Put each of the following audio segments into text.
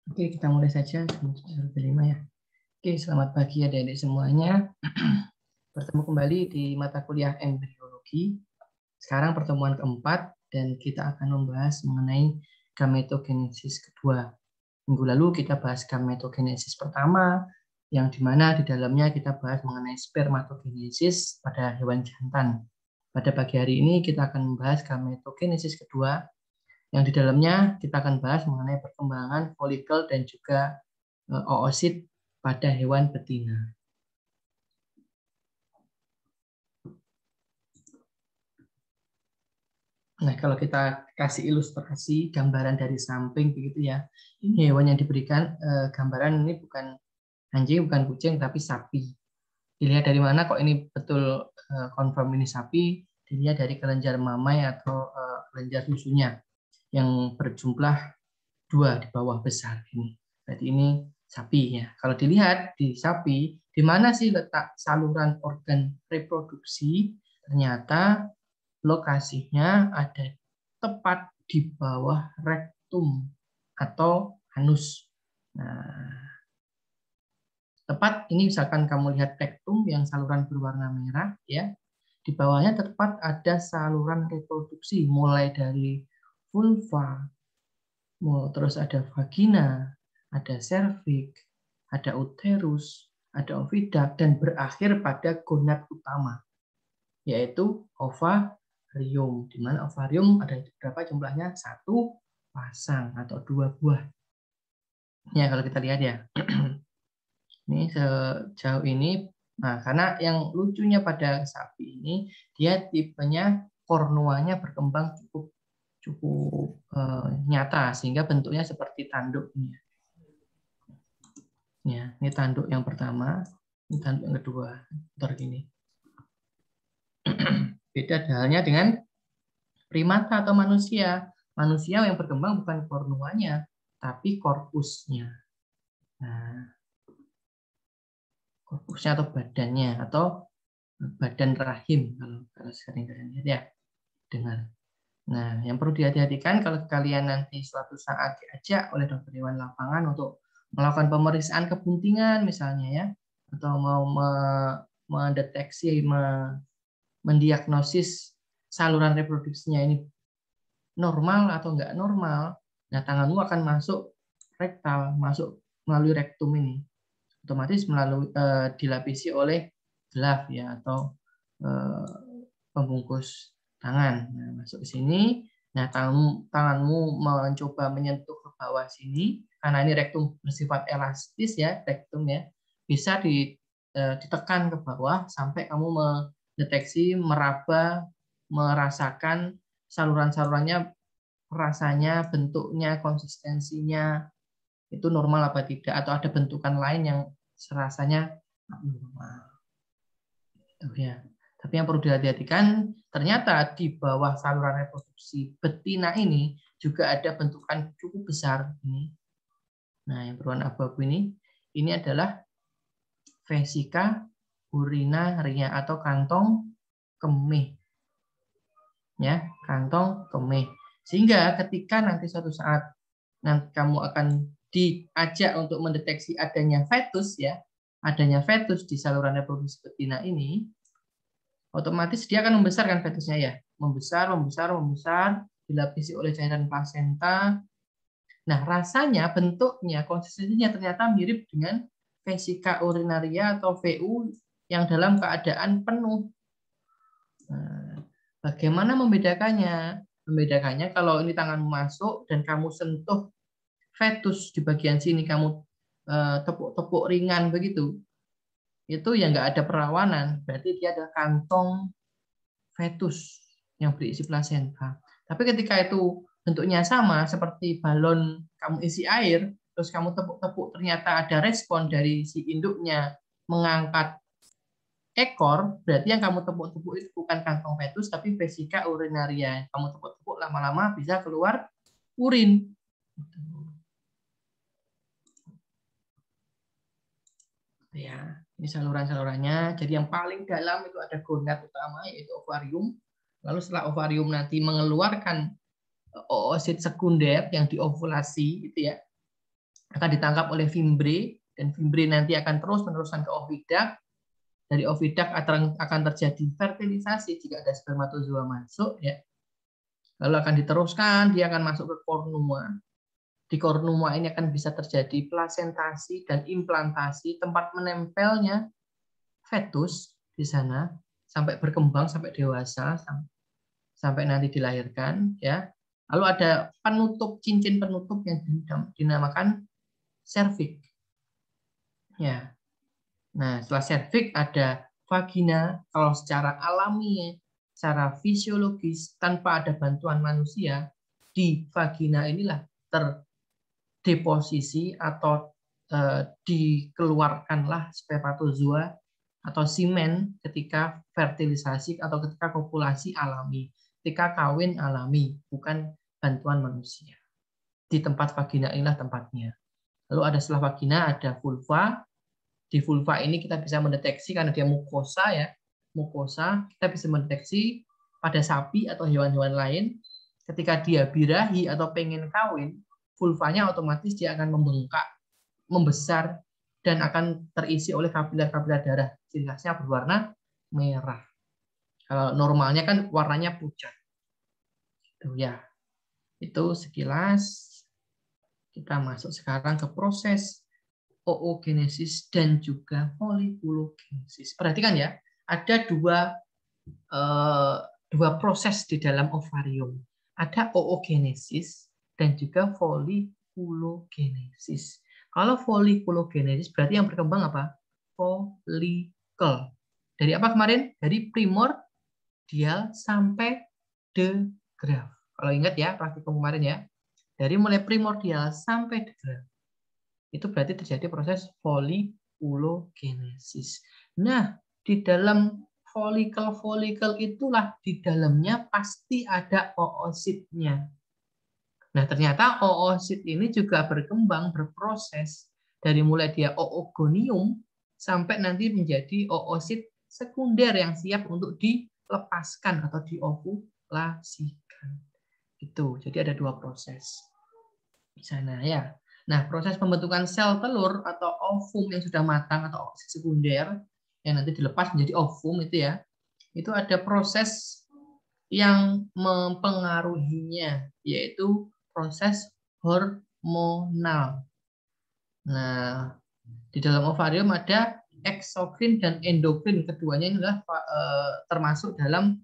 Oke, kita mulai saja. 5 ya. Oke, selamat pagi adik-adik semuanya. Bertemu kembali di mata kuliah embriologi. Sekarang pertemuan keempat dan kita akan membahas mengenai gametogenesis kedua. Minggu lalu kita bahas gametogenesis pertama, yang dimana di dalamnya kita bahas mengenai spermatogenesis pada hewan jantan. Pada pagi hari ini kita akan membahas gametogenesis kedua, yang di dalamnya kita akan bahas mengenai perkembangan folikel dan juga oosit pada hewan betina. Nah, kalau kita kasih ilustrasi gambaran dari samping begitu ya, ini hewan yang diberikan gambaran ini bukan anjing, bukan kucing, tapi sapi. Dilihat dari mana kok ini betul confirm ini sapi? Dilihat dari kelenjar mamai atau kelenjar susunya yang berjumlah 2 di bawah besar ini. Berarti ini sapi ya. Kalau dilihat di sapi, di mana sih letak saluran organ reproduksi? Ternyata lokasinya ada tepat di bawah rektum atau anus. Nah, tepat ini misalkan kamu lihat rektum yang saluran berwarna merah ya. Di bawahnya tepat ada saluran reproduksi mulai dari vulva, terus ada vagina, ada serviks, ada uterus, ada oviduct, dan berakhir pada gonad utama, yaitu ovarium. Di mana ovarium ada berapa jumlahnya? 1 pasang atau 2 buah. Ya, kalau kita lihat ya. Ini sejauh ini, nah karena yang lucunya pada sapi ini, dia tipenya kornuanya berkembang cukup nyata sehingga bentuknya seperti tanduk ini. Ya, ini tanduk yang pertama, ini tanduk yang kedua, begini. Beda halnya dengan primata atau manusia. Manusia yang berkembang bukan kornuanya, tapi korpusnya. Nah, korpusnya atau badannya atau badan rahim kalau sering kalian lihat ya, dengar. Nah, yang perlu dihati-hatikan kalau kalian nanti suatu saat diajak oleh dokter hewan lapangan untuk melakukan pemeriksaan kebuntingan misalnya ya, atau mau mendeteksi, mendiagnosis saluran reproduksinya ini normal atau enggak normal, nah tanganmu akan masuk rektal, masuk melalui rektum ini, otomatis melalui dilapisi oleh glove ya atau pembungkus tangan. Nah, masuk ke sini. Nah, tanganmu mencoba menyentuh ke bawah sini karena ini rektum bersifat elastis ya, rektum ya. Bisa ditekan ke bawah sampai kamu mendeteksi, meraba, merasakan saluran-salurannya, rasanya, bentuknya, konsistensinya itu normal apa tidak, atau ada bentukan lain yang serasanya abnormal. Itu ya. Tapi yang perlu dihati-hatikan, ternyata di bawah saluran reproduksi betina ini juga ada bentukan cukup besar ini. Nah, yang berwarna abu-abu ini adalah vesika urinaria atau kantong kemih. Ya, kantong kemih. Sehingga ketika nanti suatu saat nanti kamu akan diajak untuk mendeteksi adanya fetus ya, adanya fetus di saluran reproduksi betina ini, otomatis dia akan membesarkan fetusnya ya, membesar, dilapisi oleh cairan plasenta. Nah, rasanya, bentuknya, konsistensinya ternyata mirip dengan vesika urinaria atau VU yang dalam keadaan penuh. Nah, bagaimana membedakannya? Membedakannya kalau ini tanganmu masuk dan kamu sentuh fetus di bagian sini, kamu tepuk-tepuk ringan begitu, itu ya nggak ada perawanan, berarti dia ada kantong fetus yang berisi plasenta. Tapi ketika itu bentuknya sama seperti balon kamu isi air, terus kamu tepuk-tepuk, ternyata ada respon dari si induknya mengangkat ekor, berarti yang kamu tepuk-tepuk itu bukan kantong fetus, tapi vesika urinaria. Kamu tepuk-tepuk lama-lama bisa keluar urin. Ya, ini saluran-salurannya. Jadi yang paling dalam itu ada gonad utama, yaitu ovarium. Lalu setelah ovarium nanti mengeluarkan oosit sekunder yang diovulasi itu ya. akan ditangkap oleh fimbre, dan fimbre nanti akan terus meneruskan ke oviduct. Dari oviduct akan terjadi fertilisasi jika ada spermatozoa masuk, ya. Lalu akan diteruskan, dia akan masuk ke kornua. Di kornua ini akan bisa terjadi plasentasi dan implantasi, tempat menempelnya fetus di sana sampai berkembang sampai dewasa, sampai nanti dilahirkan, ya. Lalu ada penutup, cincin penutup yang dinamakan serviks. Ya. Nah, setelah serviks ada vagina. Kalau secara alami, secara fisiologis, tanpa ada bantuan manusia, di vagina inilah terdeposisi atau dikeluarkanlah spermatozoa atau semen ketika fertilisasi atau ketika kopulasi alami, ketika kawin alami, bukan bantuan manusia. Di tempat vagina inilah tempatnya. Lalu ada setelah vagina ada vulva. Di vulva ini kita bisa mendeteksi karena dia mukosa, ya. Mukosa, kita bisa mendeteksi pada sapi atau hewan-hewan lain ketika dia birahi atau pengen kawin, vulvanya otomatis dia akan membengkak, membesar, dan akan terisi oleh kapiler-kapiler darah. Ciri khasnya berwarna merah. Kalau normalnya kan warnanya pucat. Itu ya. Itu sekilas. Kita masuk sekarang ke proses oogenesis dan juga folikulogenesis. Perhatikan ya, ada dua proses di dalam ovarium. Ada oogenesis dan juga folikulogenesis. Kalau folikulogenesis berarti yang berkembang apa? Folikel. Dari apa kemarin? Dari primordial sampai degraf. Kalau ingat ya, praktikum kemarin ya. Dari mulai primordial sampai degraf. Itu berarti terjadi proses folikulogenesis. Nah, di dalam folikel itulah di dalamnya pasti ada oositnya. Nah, ternyata oosit ini juga berkembang, berproses dari mulai dia oogonium sampai nanti menjadi oosit sekunder yang siap untuk dilepaskan atau diovulasikan. Itu. Jadi ada dua proses di sana, ya. Nah, proses pembentukan sel telur atau ovum yang sudah matang atau oosit sekunder yang nanti dilepas menjadi ovum itu, ya. Itu ada proses yang mempengaruhinya, yaitu proses hormonal. Nah, di dalam ovarium ada eksokrin dan endokrin, keduanya ini adalah termasuk dalam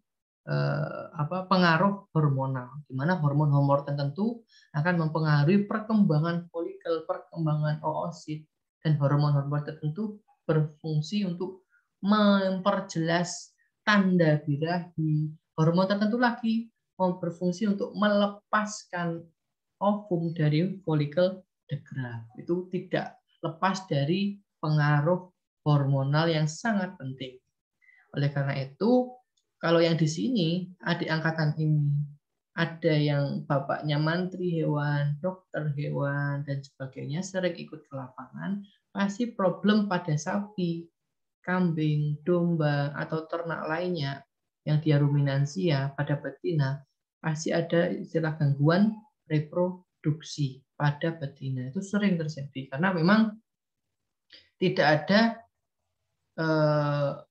pengaruh hormonal, di mana hormon-hormon tertentu akan mempengaruhi perkembangan folikel, perkembangan oosit, dan hormon-hormon tertentu berfungsi untuk memperjelas tanda birahi. Hormon tertentu lagi berfungsi untuk melepaskan ovum dari folikel degraf. Itu tidak lepas dari pengaruh hormonal yang sangat penting. Oleh karena itu, kalau yang di sini, adik angkatan ini, ada yang bapaknya mantri hewan, dokter hewan, dan sebagainya, sering ikut ke lapangan, pasti problem pada sapi, kambing, domba, atau ternak lainnya yang dia ruminansia pada betina, pasti ada istilah gangguan reproduksi pada betina. Itu sering terjadi, karena memang tidak ada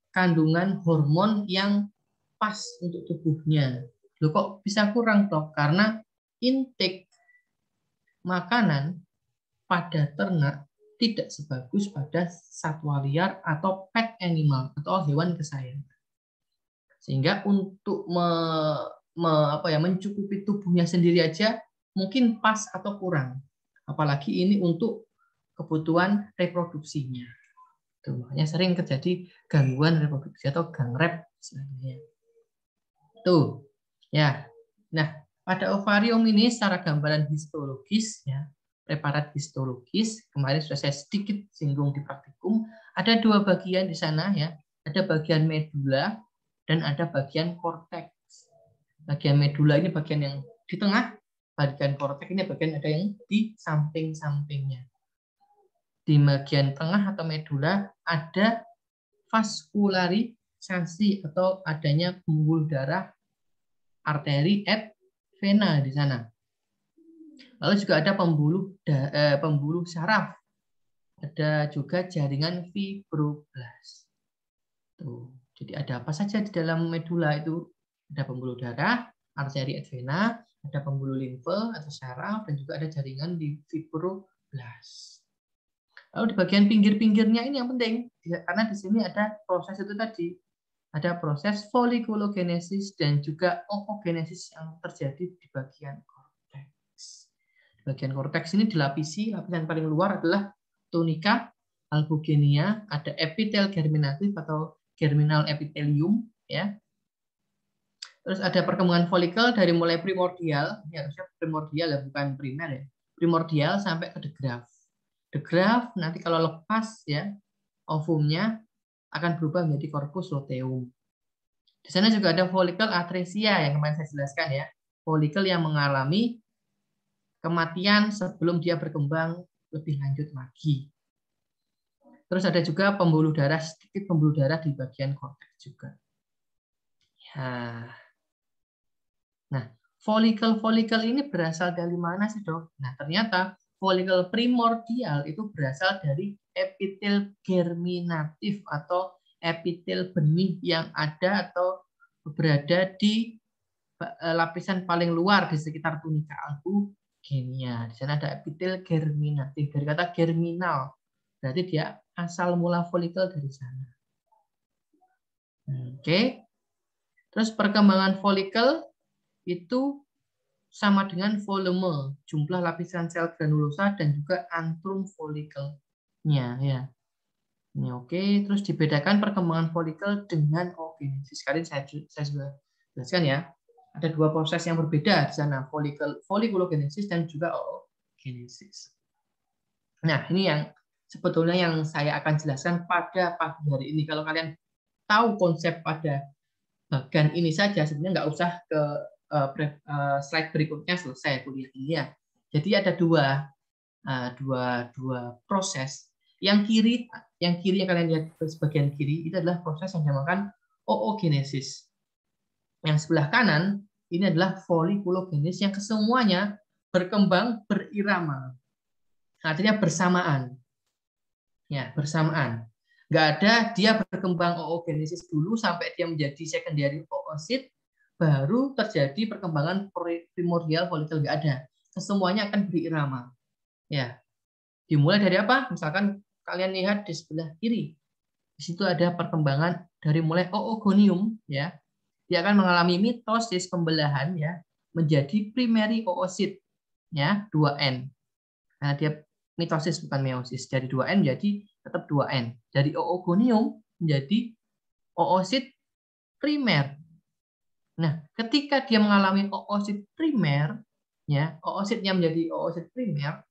kandungan hormon yang pas untuk tubuhnya. Loh, kok bisa kurang toh? Karena intake makanan pada ternak tidak sebagus pada satwa liar atau pet animal atau hewan kesayangan. Sehingga untuk mencukupi tubuhnya sendiri aja mungkin pas atau kurang. Apalagi ini untuk kebutuhan reproduksinya. Makanya sering terjadi gangguan reproduksi atau gangrep istilahnya. Tuh, ya. Nah, pada ovarium ini secara gambaran histologis, ya, preparat histologis, kemarin sudah saya sedikit singgung di praktikum, ada dua bagian di sana, ya. Ada bagian medula dan ada bagian korteks. Bagian medula ini bagian yang di tengah, bagian korteks ini bagian ada yang di samping-sampingnya. Di bagian tengah atau medula ada vaskularisasi atau adanya pembuluh darah arteri et vena di sana. Lalu juga ada pembuluh saraf. Ada juga jaringan fibroblast. Tuh. Jadi ada apa saja di dalam medula itu? Ada pembuluh darah, arteri et vena, ada pembuluh limfe atau saraf, dan juga ada jaringan di fibroblast. Lalu di bagian pinggir-pinggirnya ini yang penting, karena di sini ada proses itu tadi. Ada proses folikulogenesis dan juga oogenesis yang terjadi di bagian korteks. Di bagian korteks ini dilapisi, lapisan paling luar adalah tunika albugenia, ada epitel germinatif atau germinal epithelium, ya. Terus ada perkembangan folikel dari mulai primordial, ini harusnya primordial ya, bukan primer ya. Primordial sampai ke the graft. The graft nanti kalau lepas ya, ovumnya akan berubah menjadi corpus luteum. Di sana juga ada folikel atresia yang kemarin saya jelaskan ya. Folikel yang mengalami kematian sebelum dia berkembang lebih lanjut lagi. Terus ada juga pembuluh darah, sedikit pembuluh darah di bagian korteks juga. Ya. Nah, folikel-folikel ini berasal dari mana sih, Dok? Nah, ternyata folikel primordial itu berasal dari epitel germinatif atau epitel benih yang ada atau berada di lapisan paling luar di sekitar tunika albugenia. Di sana ada epitel germinatif, dari kata germinal. Berarti dia asal mula folikel dari sana. Oke. Terus perkembangan folikel itu sama dengan volume, jumlah lapisan sel granulosa dan juga antrum folikelnya ya. Ini oke. Terus dibedakan perkembangan folikel dengan oogenesis. Kali saya sudah jelaskan ya. Ada dua proses yang berbeda di sana, folikulogenesis dan juga oogenesis. Nah, ini yang sebetulnya yang saya akan jelaskan pada pagi hari ini. Kalau kalian tahu konsep pada bagian ini saja, sebenarnya nggak usah ke slide berikutnya, selesai kuliah ini ya. Jadi ada dua proses. Yang kiri yang kalian lihat di bagian kiri itu adalah proses yang dinamakan oogenesis. Yang sebelah kanan ini adalah folikulogenesis yang kesemuanya berkembang berirama. Artinya bersamaan. Ya, bersamaan. Nggak ada dia berkembang oogenesis dulu sampai dia menjadi secondary oosit, baru terjadi perkembangan primordial folikel, nggak ada. Kesemuanya akan berirama. Ya. Dimulai dari apa? Misalkan kalian lihat di sebelah kiri. Di situ ada perkembangan dari mulai oogonium ya. Dia akan mengalami mitosis pembelahan ya menjadi primary oosit ya, 2N. Nah, dia mitosis bukan meiosis. Dari 2N menjadi tetap 2N. Dari oogonium menjadi oosit primer. Nah, ketika dia mengalami oosit primer, ya, oositnya menjadi oosit primer,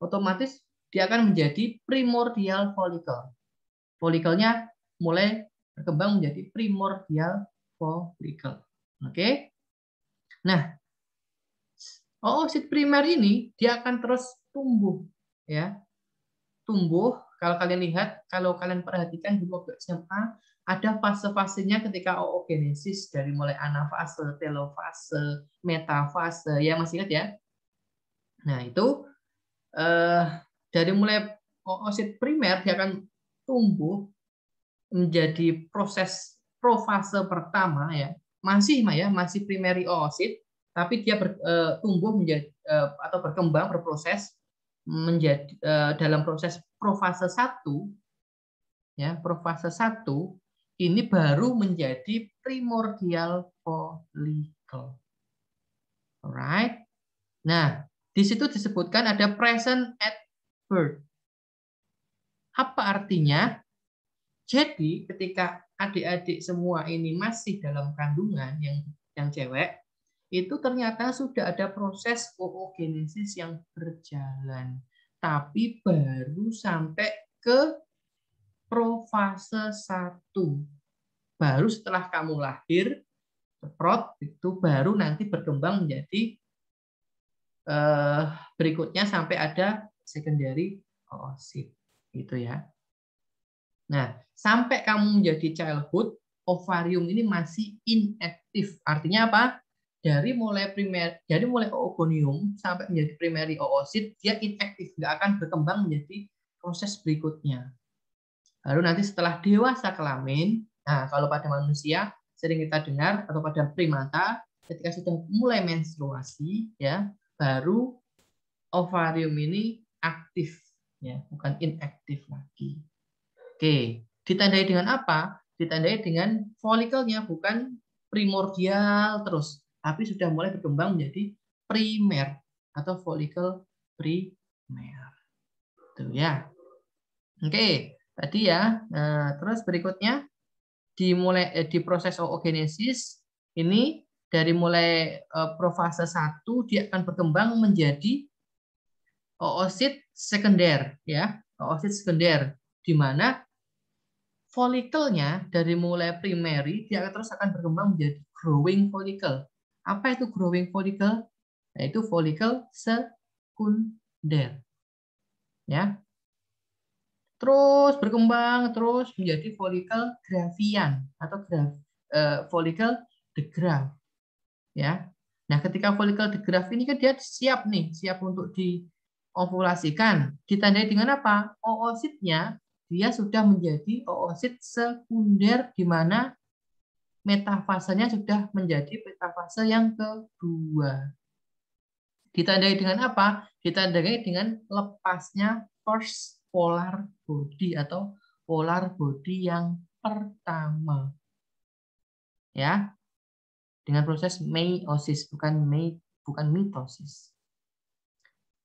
otomatis dia akan menjadi primordial folikel. Folikelnya mulai berkembang menjadi primordial folikel. Oke? Nah, oosit primer ini dia akan terus tumbuh, ya. Tumbuh, kalau kalian lihat, kalau kalian perhatikan di waktu SMA, ada fase-fasenya ketika oogenesis dari mulai anafase, telofase, metafase, ya masih ingat ya? Nah itu dari mulai oosit primer dia akan tumbuh menjadi proses profase pertama ya, masih primary oosit, tapi dia tumbuh menjadi atau berkembang berproses menjadi dalam proses profase 1 ya, profase 1 ini baru menjadi primordial folikel. Alright. Nah, di situ disebutkan ada present at birth. Apa artinya? Jadi ketika adik-adik semua ini masih dalam kandungan yang cewek, itu ternyata sudah ada proses oogenesis yang berjalan, tapi baru sampai ke profase 1. Baru setelah kamu lahir, ceprot, itu baru nanti berkembang menjadi berikutnya sampai ada secondary oosit. Gitu ya. Nah, sampai kamu menjadi childhood, ovarium ini masih inaktif. Artinya apa? dari mulai oogonium sampai menjadi primary oosit, dia inaktif, nggak akan berkembang menjadi proses berikutnya. Baru nanti setelah dewasa kelamin, nah kalau pada manusia sering kita dengar atau pada primata ketika sudah mulai menstruasi, ya baru ovarium ini aktif, ya bukan inaktif lagi. Oke, ditandai dengan apa? Ditandai dengan folikelnya, bukan primordial terus, tapi sudah mulai berkembang menjadi primer atau folikel primer. Tuh ya. Oke, tadi ya. Nah, terus berikutnya di proses oogenesis ini dari mulai profase 1 dia akan berkembang menjadi oosit sekunder, ya. Oosit sekunder di mana folikelnya dari mulai primary dia terus akan berkembang menjadi growing follicle. Apa itu growing follicle? Yaitu folikel sekunder. Ya. Terus berkembang terus menjadi folikel Gravian atau folikel de Graaff. Ya. Nah, ketika folikel de Graaff ini kan dia siap untuk diovulasikan. Ditandai dengan apa? Oositnya dia sudah menjadi oosit sekunder di mana metafasenya sudah menjadi metafase yang kedua. Ditandai dengan apa? Ditandai dengan lepasnya first polar body atau polar body yang pertama. Ya. Dengan proses meiosis, bukan mitosis.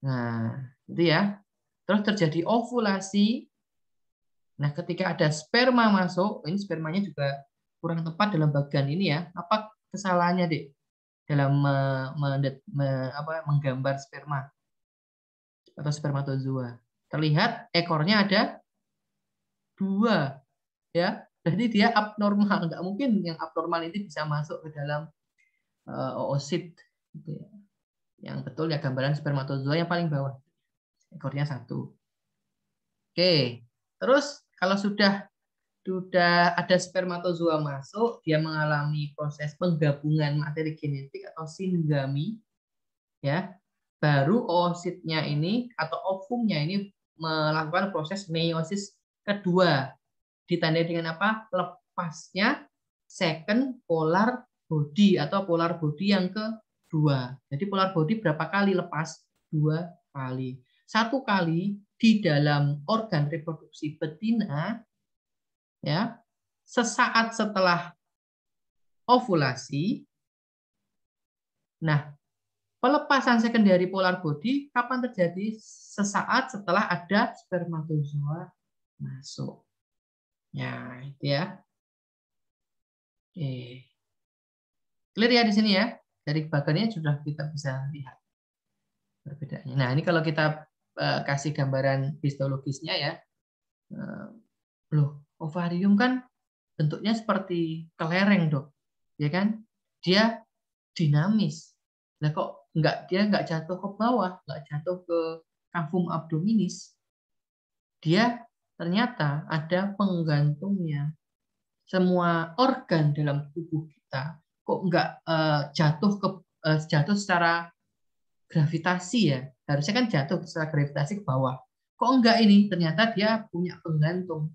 Nah, itu ya. Terus terjadi ovulasi. Nah, ketika ada sperma masuk, ini spermanya juga kurang tepat dalam bagian ini ya. Apa kesalahannya, Dek? Dalam menggambar sperma atau spermatozoa. Terlihat ekornya ada 2, ya. Jadi dia abnormal. Nggak mungkin yang abnormal ini bisa masuk ke dalam oosit. Gitu ya. Yang betul ya gambaran spermatozoa yang paling bawah. Ekornya 1. Oke. Terus kalau sudah ada spermatozoa masuk, dia mengalami proses penggabungan materi genetik atau singami, ya. Baru oositnya ini atau ovumnya ini melakukan proses meiosis kedua. Ditandai dengan apa? Lepasnya second polar body atau polar body yang kedua. Jadi polar body berapa kali lepas? 2 kali. 1 kali di dalam organ reproduksi betina, ya, sesaat setelah ovulasi. Nah, pelepasan sekunderi polar body kapan terjadi? Sesaat setelah ada spermatozoa masuk. Ya, itu ya. Oke. Clear ya di sini ya. Dari bagannya sudah kita bisa lihat perbedaannya. Nah, ini kalau kita kasih gambaran histologisnya ya. Loh, ovarium kan bentuknya seperti kelereng, Dok. Ya kan? Dia dinamis. Nah, kok dia nggak jatuh ke bawah, nggak jatuh ke cavum abdominis. Dia ternyata ada penggantungnya. Semua organ dalam tubuh kita kok nggak jatuh secara gravitasi ya. Harusnya kan jatuh secara gravitasi ke bawah. Kok enggak ini? Ternyata dia punya penggantung.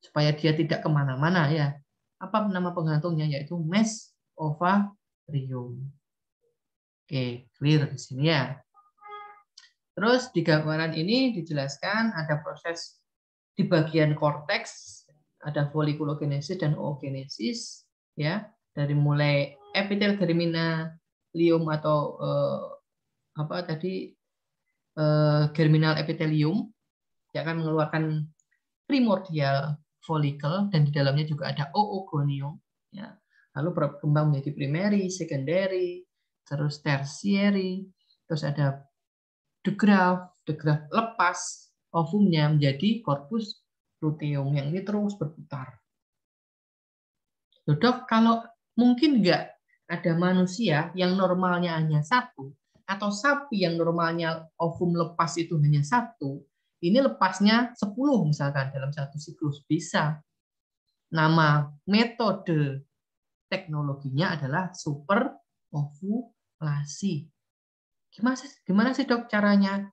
Supaya dia tidak kemana-mana ya. Apa nama penggantungnya? Yaitu mesovarium. Oke, clear di sini ya. Terus di gambaran ini dijelaskan ada proses di bagian korteks, ada folikulogenesis dan oogenesis, ya, dari mulai epitel germinalium atau germinal epithelium, dia akan mengeluarkan primordial follicle dan di dalamnya juga ada oogonium, ya. Lalu berkembang menjadi primary, secondary, terus tertiary, terus ada de Graaff lepas ovumnya menjadi corpus luteum yang ini terus berputar. Dok, kalau mungkin nggak ada manusia yang normalnya hanya 1 atau sapi yang normalnya ovum lepas itu hanya 1, ini lepasnya 10 misalkan dalam satu siklus bisa. Nama metode teknologinya adalah super ovulasi. Gimana sih dok caranya?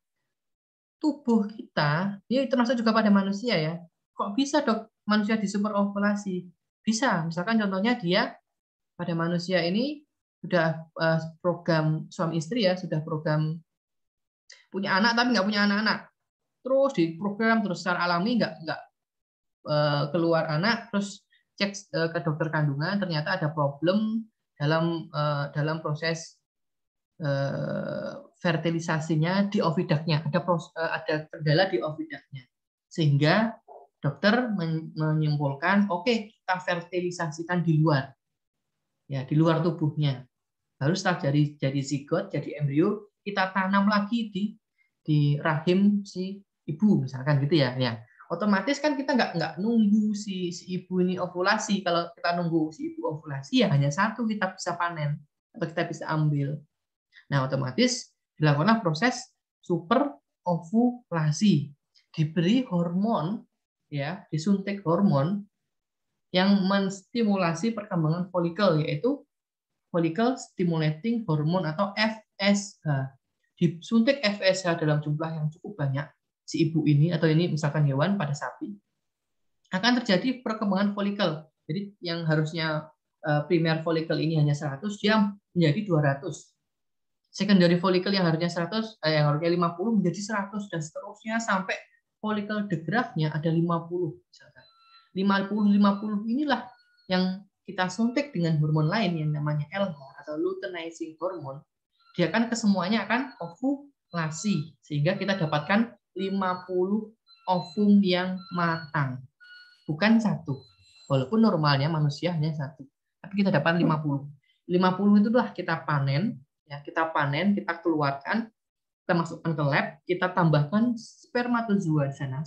Tubuh kita, ini termasuk juga pada manusia ya. Kok bisa dok manusia di super ovulasi? Bisa, misalkan contohnya dia pada manusia ini sudah program suami istri ya, sudah program punya anak tapi nggak punya anak-anak. Terus diprogram terus secara alami nggak keluar anak, terus cek ke dokter kandungan ternyata ada problem dalam proses fertilisasinya di ovidaknya, ada kendala di ovidaknya, sehingga dokter menyimpulkan oke, kita fertilisasikan di luar, ya di luar tubuhnya. Baru setelah jadi zigot, jadi embrio, kita tanam lagi di rahim si ibu misalkan gitu ya. Ya otomatis kan kita nggak nunggu si ibu ini ovulasi. Kalau kita nunggu si ibu ovulasi ya hanya satu kita bisa panen atau kita bisa ambil. Nah, otomatis dilakukanlah proses super ovulasi. Diberi hormon, ya, disuntik hormon yang menstimulasi perkembangan folikel, yaitu follicle stimulating hormone atau FSH. Disuntik FSH dalam jumlah yang cukup banyak si ibu ini, atau ini misalkan hewan pada sapi, akan terjadi perkembangan folikel. Jadi yang harusnya primer folikel ini hanya 100, dia menjadi 200. Secondary follicle yang harusnya 100, yang harusnya 50 menjadi 100 dan seterusnya sampai follicle degrafnya ada 50 misalkan. 50 inilah yang kita suntik dengan hormon lain yang namanya LH atau luteinizing hormone. Dia kan kesemuanya akan ovulasi sehingga kita dapatkan 50 ovum yang matang. Bukan satu. Walaupun normalnya manusia hanya satu. Tapi kita dapat 50. 50 itulah kita panen. Ya, kita panen, kita keluarkan, kita masukkan ke lab, kita tambahkan spermatozoa di sana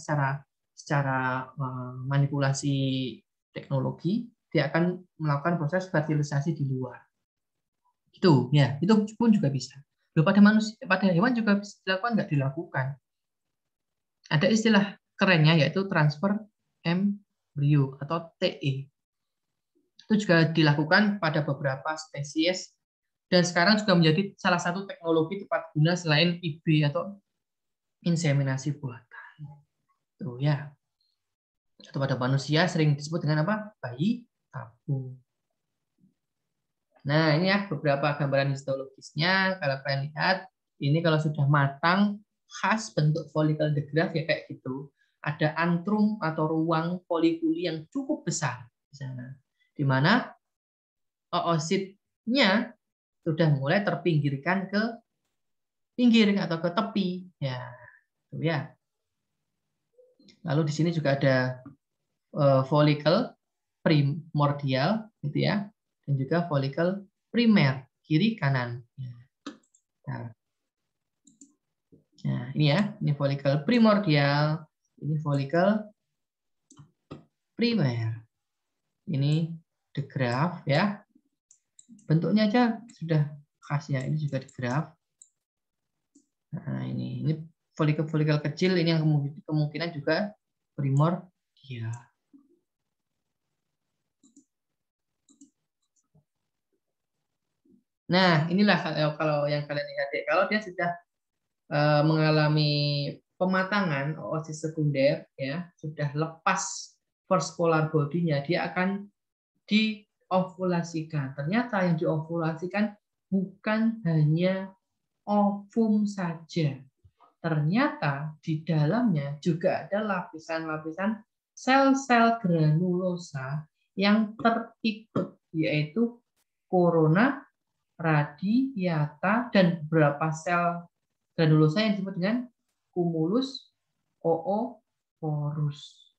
secara manipulasi teknologi, dia akan melakukan proses fertilisasi di luar. Itu ya, itu pun juga bisa. Loh, pada manusia, pada hewan juga bisa dilakukan, nggak dilakukan. Ada istilah kerennya yaitu transfer embrio atau TE. Itu juga dilakukan pada beberapa spesies. Dan sekarang juga menjadi salah satu teknologi tepat guna selain IB atau inseminasi buatan. Tuh ya. Atau pada manusia sering disebut dengan apa? Bayi tabung. Nah, ini ya beberapa gambaran histologisnya. Kalau kalian lihat, ini kalau sudah matang, khas bentuk folikel degraf ya kayak gitu. Ada antrum atau ruang folikuli yang cukup besar di sana. Di mana oositnya sudah mulai terpinggirkan ke pinggir atau ke tepi ya, tuh ya. Lalu di sini juga ada folikel primordial gitu ya, dan juga folikel primer kiri kanan. Nah, ini ya, ini folikel primordial, ini folikel primer, ini the graph ya. Bentuknya aja sudah khas ya, ini juga the graph. Nah, ini folikel-folikel kecil ini yang kemungkinan juga primordial. Nah, inilah kalau yang kalian lihat ya, kalau dia sudah mengalami pematangan oosit sekunder ya, sudah lepas first polar body-nya, dia akan diovulasikan. Ternyata yang diovulasikan bukan hanya ovum saja. Ternyata di dalamnya juga ada lapisan-lapisan sel-sel granulosa yang terikut, yaitu korona, radiata, dan beberapa sel granulosa yang disebut dengan cumulus ooporus.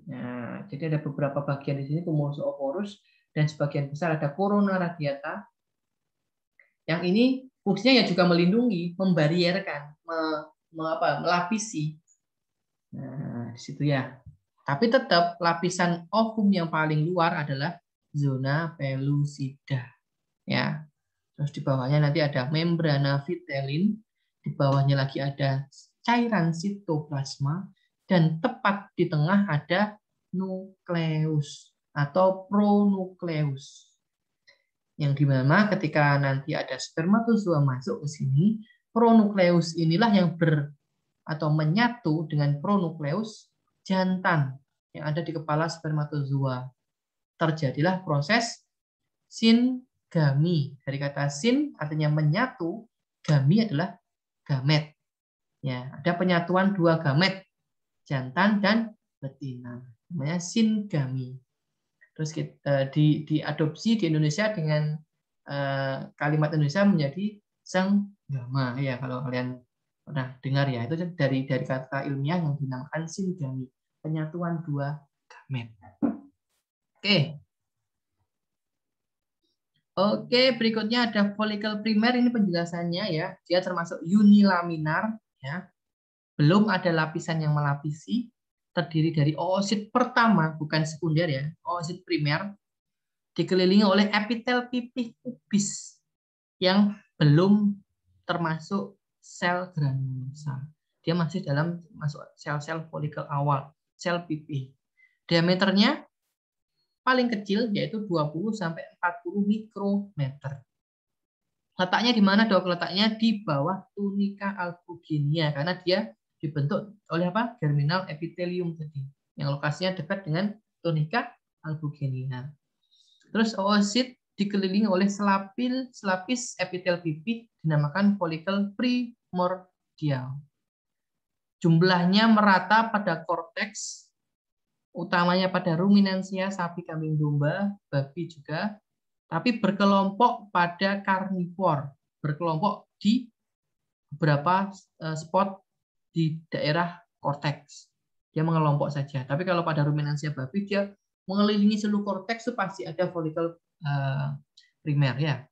Nah, jadi ada beberapa bagian di sini cumulus ooporus dan sebagian besar ada korona radiata. Yang ini fungsinya ya juga melindungi, membarierkan, melapisi. Nah, di situ ya. Tapi tetap lapisan ovum yang paling luar adalah zona pellucida. Ya. Terus di bawahnya nanti ada membrana vitellin, di bawahnya lagi ada cairan sitoplasma, dan tepat di tengah ada nukleus atau pronukleus. Yang dimana ketika nanti ada spermatozoa masuk ke sini, pronukleus inilah yang atau menyatu dengan pronukleus jantan yang ada di kepala spermatozoa. Terjadilah proses singami. Dari kata sin artinya menyatu, gami adalah gamet. Ya, ada penyatuan dua gamet, jantan dan betina. Namanya singami. Terus kita diadopsi di Indonesia dengan kalimat Indonesia menjadi senggama. Ya, kalau kalian pernah dengar ya, itu dari kata ilmiah yang dinamakan singami, penyatuan dua gamet. Oke. Oke, berikutnya ada folikel primer, ini penjelasannya ya. Dia termasuk unilaminar ya. Belum ada lapisan yang melapisi, terdiri dari oosit pertama, bukan sekunder ya. Oosit primer dikelilingi oleh epitel pipih pubis yang belum termasuk sel granulosa. Dia masih dalam masuk sel-sel folikel awal, sel pipih. Diameternya paling kecil yaitu 20 sampai 40 mikrometer. Letaknya di mana, Dok? Letaknya di bawah tunika albuginiana karena dia dibentuk oleh apa? Germinal epithelium tadi. Yang lokasinya dekat dengan tunika albuginiana. Terus oosit dikelilingi oleh selapis epitel pipih dinamakan folikel primordial. Jumlahnya merata pada korteks, utamanya pada ruminansia, sapi, kambing, domba, babi juga, tapi berkelompok pada karnivor, berkelompok di beberapa spot di daerah korteks. Dia mengelompok saja. Tapi kalau pada ruminansia babi, dia mengelilingi seluruh korteks, itu pasti ada folikel primer ya.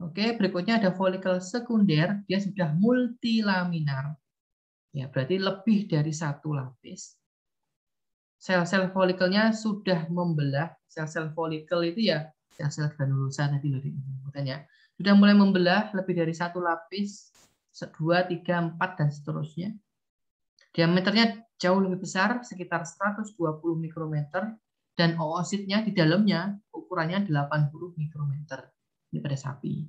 Oke, berikutnya ada folikel sekunder, dia sudah multilaminar. Ya, berarti lebih dari satu lapis. Sel-sel folikelnya sudah membelah. Sel-sel folikel itu ya sel-sel granulosa tadi loh ya. Sudah mulai membelah lebih dari satu lapis, 2, 3, 4 dan seterusnya. Diameternya jauh lebih besar, sekitar 120 mikrometer, dan oositnya di dalamnya ukurannya 80 mikrometer. Ini pada sapi.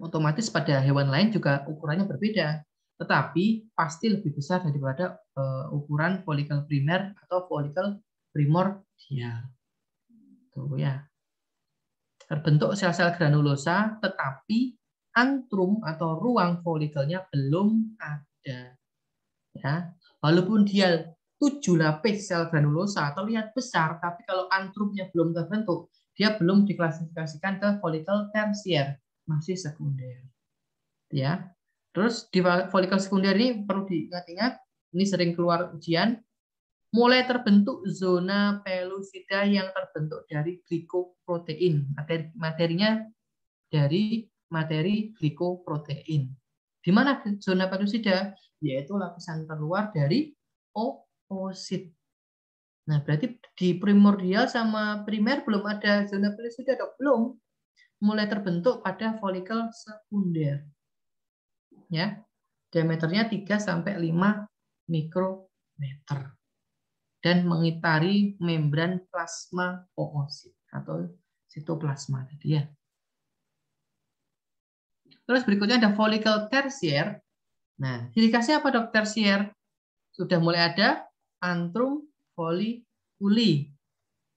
Otomatis pada hewan lain juga ukurannya berbeda, tetapi pasti lebih besar daripada ukuran folikel primer atau folikel primordial. Tuh ya. Terbentuk sel-sel granulosa, tetapi antrum atau ruang folikelnya belum ada. Ya, walaupun dia 7 lapis sel granulosa terlihat besar, tapi kalau antrumnya belum terbentuk, dia belum diklasifikasikan ke folikel tersier, masih sekunder. Ya. Terus di folikel sekunder ini perlu diingat-ingat, ini sering keluar ujian, mulai terbentuk zona pelusida yang terbentuk dari glikoprotein. Materinya dari materi glikoprotein. Di mana zona pelusida? Yaitu lapisan terluar dari oosit. Nah, berarti di primordial sama primer belum ada zona pelusida, Dok? Belum. Mulai terbentuk pada folikel sekunder. Ya. Diameternya 3 sampai 5 mikrometer. Dan mengitari membran plasma oosit atau sitoplasma tadi ya. Terus berikutnya ada folikel tersier. Nah, ciri khasnya apa, Dok? Tersier sudah mulai ada antrum folikuli.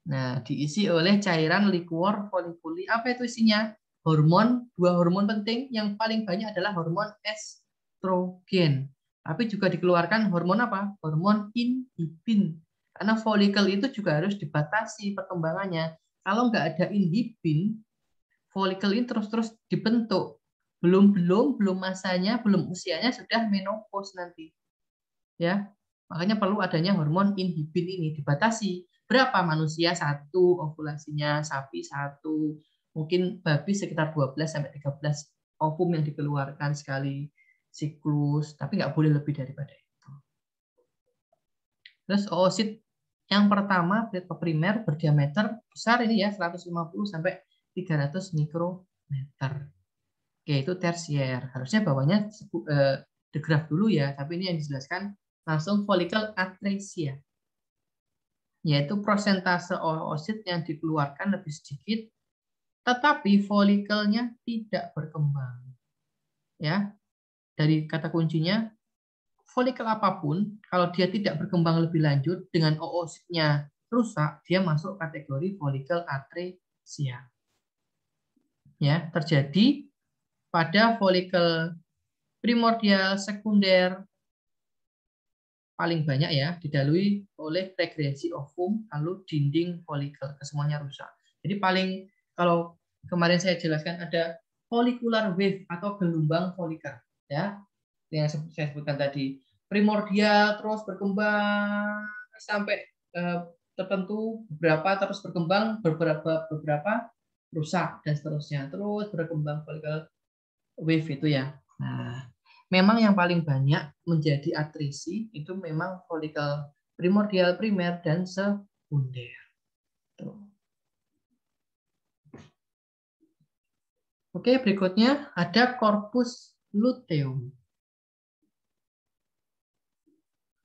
Nah, diisi oleh cairan liquor folikuli. Apa itu isinya? Hormon, 2 hormon penting. Yang paling banyak adalah hormon estrogen. Tapi juga dikeluarkan hormon apa? Hormon inhibin. Karena folikel itu juga harus dibatasi perkembangannya. Kalau nggak ada inhibin, folikel ini terus-terus dibentuk. Belum masanya, belum usianya sudah menopause nanti. Ya, makanya perlu adanya hormon inhibin ini dibatasi. Berapa? Manusia 1 ovulasinya, sapi 1, mungkin babi sekitar 12 sampai 13 ovum yang dikeluarkan sekali siklus, tapi nggak boleh lebih daripada itu. Terus oosit yang pertama primer berdiameter besar ini ya 150 sampai 300 mikrometer. Oke, itu tersier. Harusnya bawahnya digraf dulu ya, tapi ini yang dijelaskan langsung folikel atresia. yaitu prosentase oosit yang dikeluarkan lebih sedikit, tetapi folikelnya tidak berkembang. Ya, dari kata kuncinya, folikel apapun, kalau dia tidak berkembang lebih lanjut dengan oositnya rusak, dia masuk kategori folikel atresia. Ya, terjadi pada folikel primordial, sekunder, paling banyak ya, didahului oleh regresi ovum, lalu dinding folikel, kesemuanya rusak. Jadi paling, kalau kemarin saya jelaskan ada follicular wave atau gelombang folikel, ya, yang saya sebutkan tadi, primordial terus berkembang sampai tertentu, beberapa terus berkembang, beberapa rusak dan seterusnya, terus berkembang folikel wave itu ya. Nah, memang yang paling banyak menjadi atrisi itu memang folikel primordial, primer, dan sekunder. Tuh. Oke, berikutnya ada corpus luteum.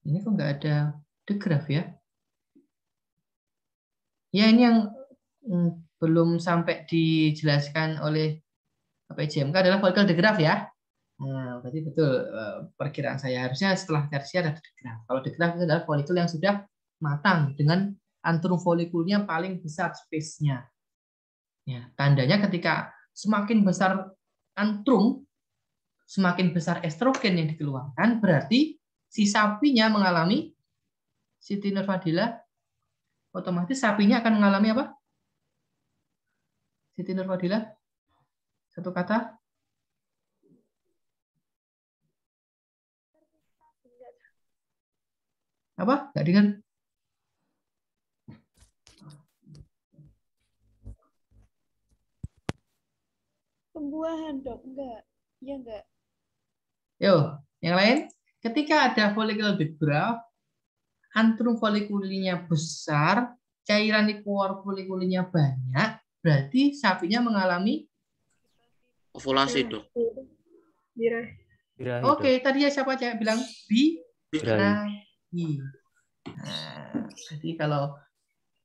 Ini kok nggak ada digraf ya? Ya, ini yang belum sampai dijelaskan oleh PJMK adalah folikel digraf ya. Nah, berarti betul perkiraan saya, harusnya setelah tersier ada digraf. Kalau digraf itu adalah folikel yang sudah matang dengan antrum folikulnya paling besar space-nya. Ya, tandanya ketika semakin besar antrum, semakin besar estrogen yang dikeluarkan, berarti si sapinya mengalami Siti Nurfadila, otomatis sapinya akan mengalami apa? Siti Nurfadila, satu kata. Apa? Nggak dengar? Pembuahan dok, enggak? Iya enggak? Yo, yang lain. Ketika ada folikel digraf, antrum folikulinya besar, cairan di keluar folikulinya banyak, berarti sapinya mengalami ovulasi dok. Birahi, Oke, dok. tadi ya siapa aja bilang birahi. Nah, jadi kalau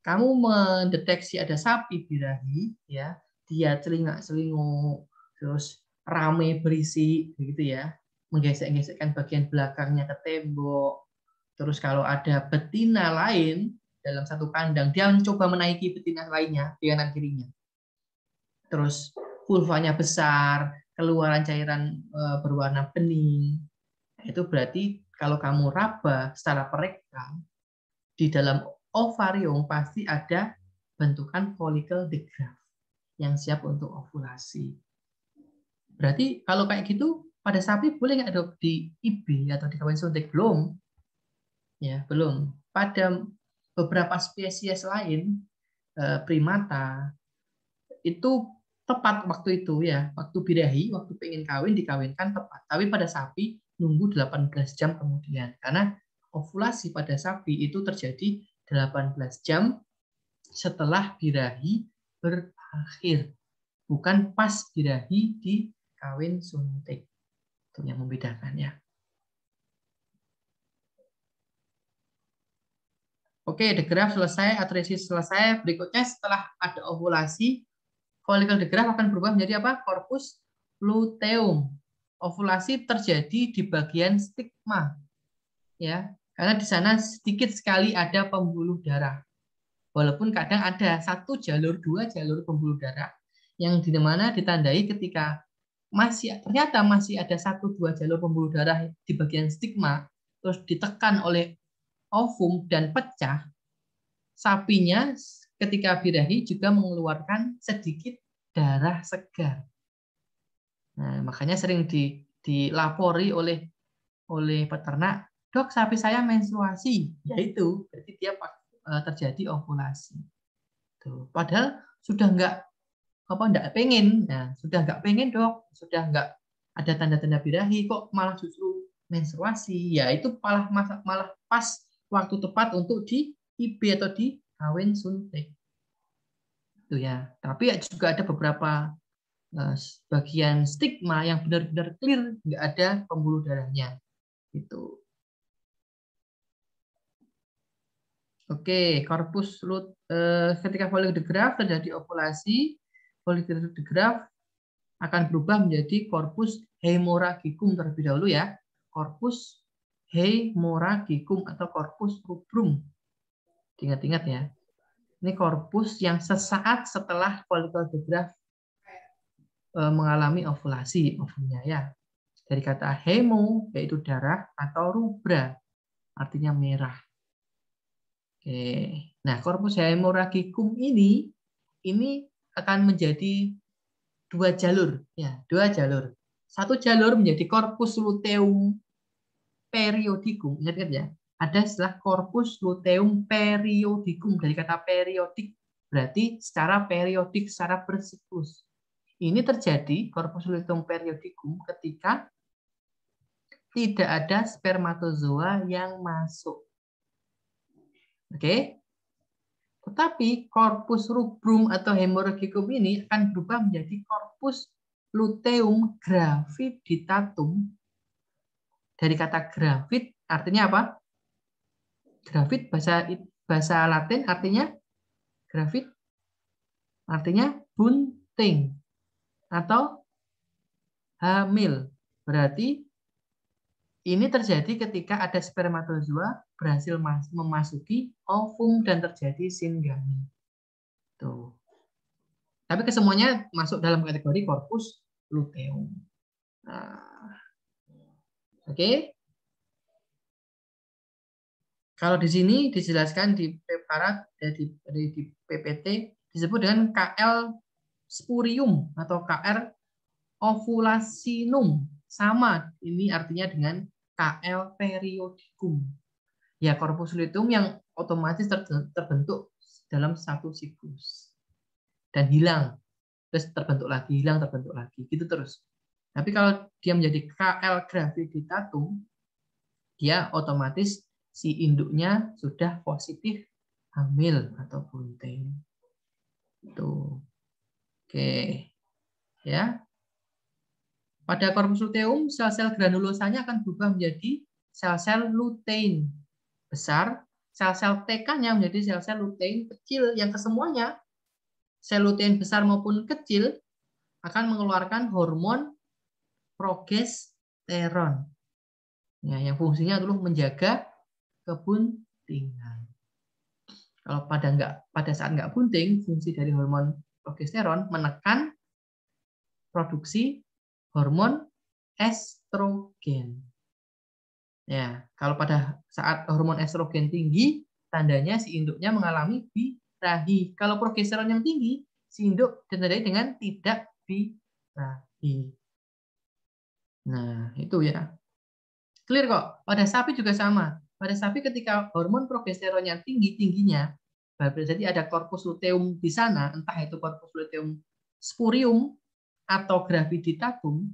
kamu mendeteksi ada sapi birahi, ya, dia celingak-celinguk, terus rame berisik, begitu ya, menggesek-gesekkan bagian belakangnya ke tembok. Terus kalau ada betina lain dalam satu kandang, dia mencoba menaiki betina lainnya di kanan kirinya. Terus vulvanya besar, keluaran cairan berwarna bening. Itu berarti kalau kamu raba secara perekam, di dalam ovarium pasti ada bentukan folikel digraf yang siap untuk ovulasi. Berarti kalau kayak gitu pada sapi boleh nggak dok di IB atau di kawin suntik? Belum. Ya, belum. Pada beberapa spesies lain primata itu tepat waktu itu ya, waktu birahi, waktu pengen kawin dikawinkan tepat. Tapi pada sapi nunggu 18 jam kemudian. Karena ovulasi pada sapi itu terjadi 18 jam setelah birahi berakhir. Bukan pas birahi di kawin suntik. Itu yang membedakannya. Oke, digraf selesai, atresis selesai. Berikutnya setelah ada ovulasi, folikel digraf akan berubah menjadi apa? Corpus luteum. Ovulasi terjadi di bagian stigma, ya, karena di sana sedikit sekali ada pembuluh darah. Walaupun kadang ada 1 jalur, 2 jalur pembuluh darah yang dimana ditandai ketika ternyata masih ada 1-2 jalur pembuluh darah di bagian stigma, terus ditekan oleh ovum dan pecah, sapinya ketika birahi juga mengeluarkan sedikit darah segar. Nah, makanya sering dilapori oleh peternak, dok sapi saya menstruasi, yaitu berarti dia terjadi ovulasi. Tuh. Padahal sudah nggak pengen, nah, sudah nggak pengen dok, sudah nggak ada tanda-tanda birahi, kok malah justru menstruasi, ya itu malah pas waktu tepat untuk di IB atau di kawin suntik. Itu ya. Tapi juga ada beberapa bagian stigma yang benar-benar clear, nggak ada pembuluh darahnya. Itu. Oke, ketika foliodigraf terjadi ovulasi, foliodigraf akan berubah menjadi korpus hemorrhagicum terlebih dahulu ya. Korpus hemorrhagicum atau korpus rubrum. Ingat-ingat ya. Ini korpus yang sesaat setelah foliodigraf mengalami ovulasi, ovumnya ya. Dari kata hemo yaitu darah atau rubra artinya merah. Oke. Nah, korpus hemorrhagicum ini akan menjadi dua jalur, ya, dua jalur. Satu jalur menjadi korpus luteum periodicum, ingat ya. Ada istilah korpus luteum periodicum dari kata periodik, berarti secara periodik, secara bersiklus. Ini terjadi korpus luteum periodicum ketika tidak ada spermatozoa yang masuk. Oke. Tetapi korpus rubrum atau hemorrhagicum ini akan berubah menjadi korpus luteum gravidatum. Dari kata gravid artinya apa? Gravid bahasa Latin artinya gravid artinya bunting atau hamil. Berarti ini terjadi ketika ada spermatozoa berhasil memasuki ovum dan terjadi singami. Tuh. Tapi kesemuanya masuk dalam kategori korpus luteum. Nah, oke. Kalau di sini dijelaskan di preparat di PPT disebut dengan KL spurium atau KR ovulasinum. Sama, ini artinya dengan KL periodicum. Ya, korpus luteum yang otomatis terbentuk dalam satu siklus. Dan hilang. Terus terbentuk lagi, hilang, terbentuk lagi. Gitu terus. Tapi kalau dia menjadi KL gravidatum, dia otomatis si induknya sudah positif hamil atau bunting. Tuh. Oke. Ya. Pada korpus luteum, sel-sel granulosanya akan berubah menjadi sel-sel lutein besar, sel-sel TK-nya menjadi sel-sel lutein kecil yang kesemuanya sel lutein besar maupun kecil akan mengeluarkan hormon progesteron. Ya, yang fungsinya adalah menjaga kebuntingan. Kalau pada saat nggak bunting, fungsi dari hormon progesteron menekan produksi hormon estrogen. Ya, kalau pada saat hormon estrogen tinggi, tandanya si induknya mengalami birahi. Kalau progesteron yang tinggi, si induk ditandai dengan tidak birahi. Nah, itu ya. Clear kok. Pada sapi juga sama. Pada sapi ketika hormon progesteronnya tingginya, berarti ada korpus luteum di sana, entah itu korpus luteum spurium atau gravidatum.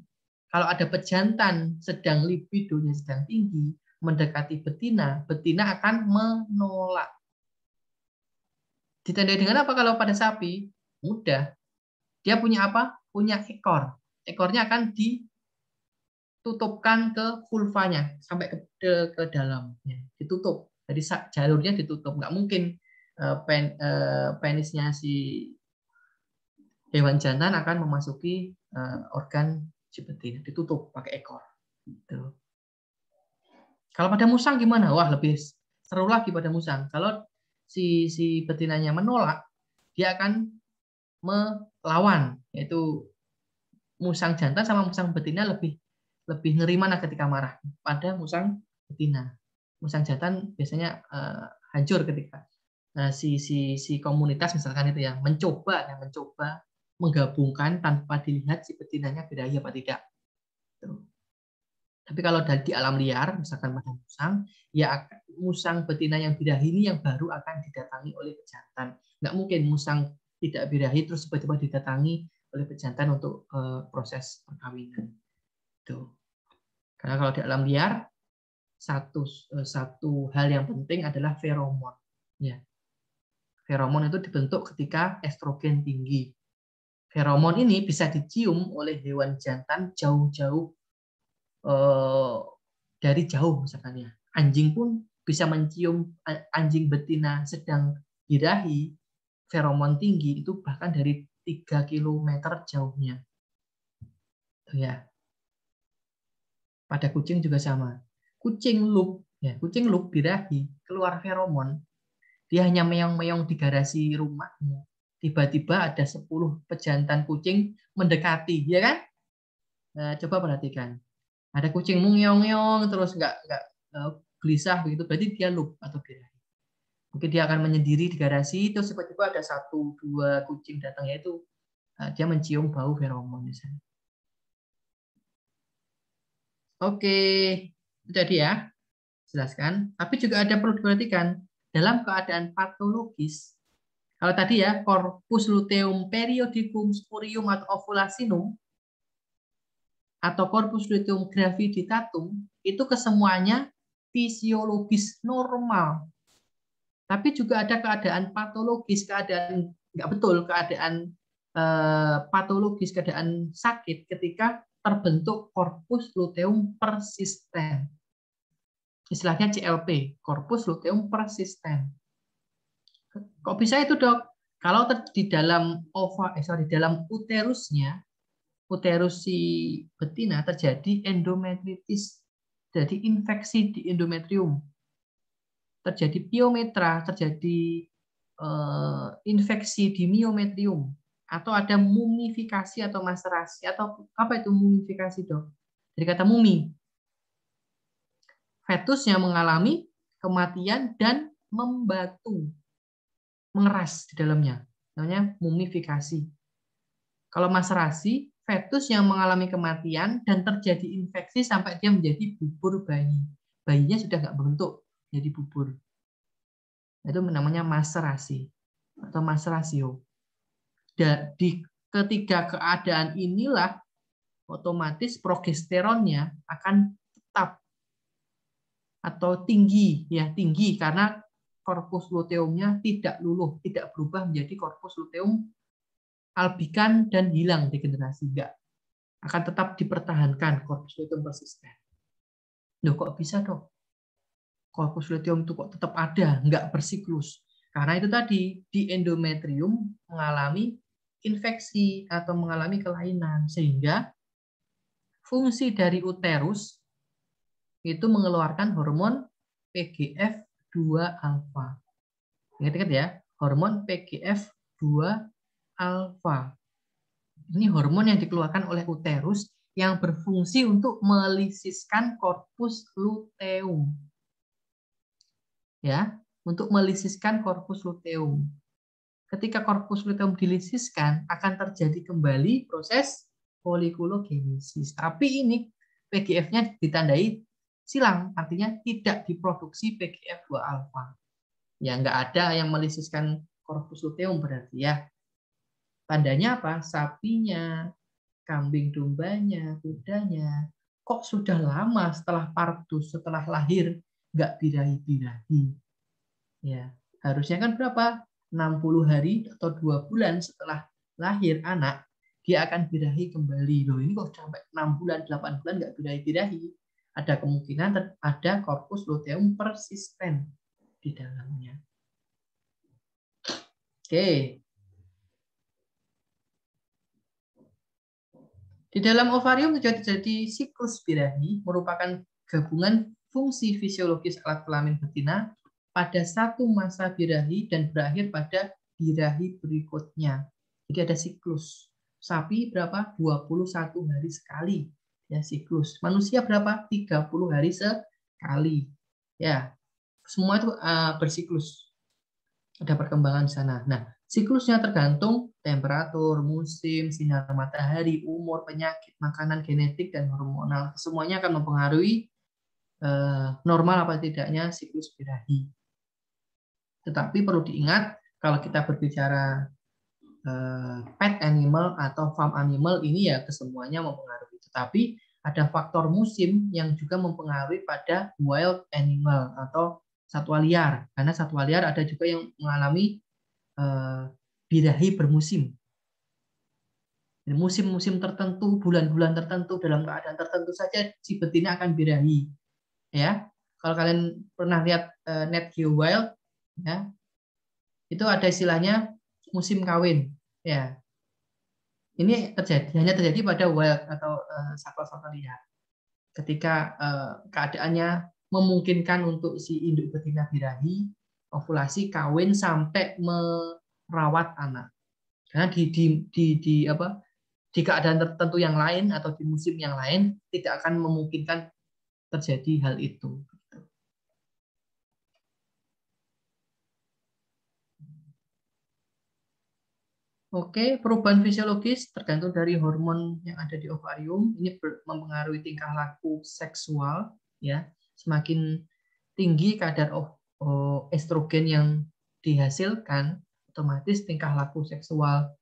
Kalau ada pejantan sedang libidonya sedang tinggi, mendekati betina, betina akan menolak. Ditandai dengan apa kalau pada sapi? Mudah. Dia punya apa? Punya ekor. Ekornya akan ditutupkan ke vulvanya sampai ke dalam. Ditutup. Jadi jalurnya ditutup. Nggak mungkin penisnya si hewan jantan akan memasuki organ si betina, ditutup pakai ekor. Gitu. Kalau pada musang gimana? Wah, lebih seru lagi pada musang. Kalau si betinanya menolak, dia akan melawan, yaitu musang jantan sama musang betina lebih ngeri mana ketika marah pada musang betina. Musang jantan biasanya hancur ketika si komunitas misalkan itu ya mencoba menggabungkan tanpa dilihat si betinanya birahi apa tidak. Tuh. Tapi kalau di alam liar, misalkan pada musang, ya musang betina yang birahi ini yang baru akan didatangi oleh pejantan. Nggak mungkin musang tidak birahi terus tiba-tiba didatangi oleh pejantan untuk proses perkawinan. Tuh. Karena kalau di alam liar, satu hal yang penting adalah feromon. Ya. Feromon itu dibentuk ketika estrogen tinggi. Feromon ini bisa dicium oleh hewan jantan jauh-jauh dari jauh misalkan ya. Anjing pun bisa mencium anjing betina sedang birahi, feromon tinggi itu bahkan dari 3 km jauhnya. Ya. Pada kucing juga sama. Kucing loop birahi keluar feromon. Dia hanya meong-meong di garasi rumahmu. Tiba-tiba ada 10 pejantan kucing mendekati, ya kan? Nah, coba perhatikan. Ada kucing meong-meong terus nggak gelisah begitu, berarti dia loop atau birahi. Mungkin dia akan menyendiri di garasi, terus tiba-tiba ada 1-2 kucing datang, yaitu dia mencium bau feromon di sana. Oke, itu tadi ya, jelaskan. Tapi juga ada perlu diperhatikan dalam keadaan patologis. Kalau tadi ya, corpus luteum periodicum spurium atau ovulasinum atau corpus luteum graviditatum itu kesemuanya fisiologis normal. Tapi juga ada keadaan patologis, keadaan nggak betul, keadaan patologis, keadaan sakit ketika terbentuk corpus luteum persisten. Istilahnya CLP, corpus luteum persisten. Kok bisa itu, Dok? Kalau di dalam dalam uterusnya, uterus si betina terjadi endometritis, jadi infeksi di endometrium, terjadi piometra, terjadi infeksi di miometrium, atau ada mumifikasi atau maserasi, atau apa itu mumifikasi, Dok? Dari kata mumi, fetus yang mengalami kematian dan membatu, mengeras di dalamnya, namanya mumifikasi. Kalau maserasi, fetus yang mengalami kematian dan terjadi infeksi sampai dia menjadi bubur bayi. Bayinya sudah nggak berbentuk, jadi bubur. Itu namanya maserasi atau maserasio. Di ketiga keadaan inilah otomatis progesteronnya akan tetap atau tinggi, ya tinggi karena corpus luteumnya tidak luluh, tidak berubah menjadi corpus luteum albikan dan hilang degenerasi, enggak. Akan tetap dipertahankan corpus luteum persisten. Loh, kok bisa, Dok? Corpus luteum itu kok tetap ada, enggak bersiklus. Karena itu tadi di endometrium mengalami infeksi atau mengalami kelainan, sehingga fungsi dari uterus itu mengeluarkan hormon PGF2 alfa. Ingat-ingat ya, hormon PGF2 alfa. Ini hormon yang dikeluarkan oleh uterus yang berfungsi untuk melisiskan corpus luteum. Ya, untuk melisiskan corpus luteum. Ketika corpus luteum dilisiskan, akan terjadi kembali proses folikulogenesis. Tapi ini PGF-nya ditandai silang, artinya tidak diproduksi PGF2 alfa. Ya, nggak ada yang melisiskan corpus luteum berarti ya. Tandanya apa? Sapinya, kambing dombanya, kudanya, kok sudah lama setelah partus, setelah lahir, nggak birahi-birahi. Ya, harusnya kan berapa? 60 hari atau 2 bulan setelah lahir anak, dia akan birahi kembali. Loh, ini kok sampai 6 bulan, 8 bulan nggak birahi-birahi. Ada kemungkinan ada corpus luteum persisten di dalamnya. Oke. Di dalam ovarium terjadi siklus birahi, merupakan gabungan fungsi fisiologis alat kelamin betina pada satu masa birahi dan berakhir pada birahi berikutnya. Jadi ada siklus. Sapi berapa? 21 hari sekali ya siklus. Manusia berapa? 30 hari sekali. Ya. Semua itu bersiklus. Ada perkembangan di sana. Nah, siklusnya tergantung temperatur, musim, sinar matahari, umur, penyakit, makanan, genetik, dan hormonal. Semuanya akan mempengaruhi normal apa tidaknya siklus birahi. Tetapi perlu diingat, kalau kita berbicara pet animal atau farm animal, ini ya kesemuanya mempengaruhi. Tetapi ada faktor musim yang juga mempengaruhi pada wild animal atau satwa liar. Karena satwa liar ada juga yang mengalami birahi bermusim. Musim-musim tertentu, bulan-bulan tertentu, dalam keadaan tertentu saja si betina akan birahi. Ya, Kalau kalian pernah lihat Nat Geo Wild, ya, itu ada istilahnya musim kawin. Ya, ini hanya terjadi pada wild atau satwa-satwa liar. Ketika keadaannya memungkinkan untuk si induk betina birahi ovulasi, kawin sampai merawat anak. Karena di keadaan tertentu yang lain atau di musim yang lain tidak akan memungkinkan terjadi hal itu. Oke, perubahan fisiologis tergantung dari hormon yang ada di ovarium. Ini mempengaruhi tingkah laku seksual, ya. Semakin tinggi kadar estrogen yang dihasilkan, otomatis tingkah laku seksual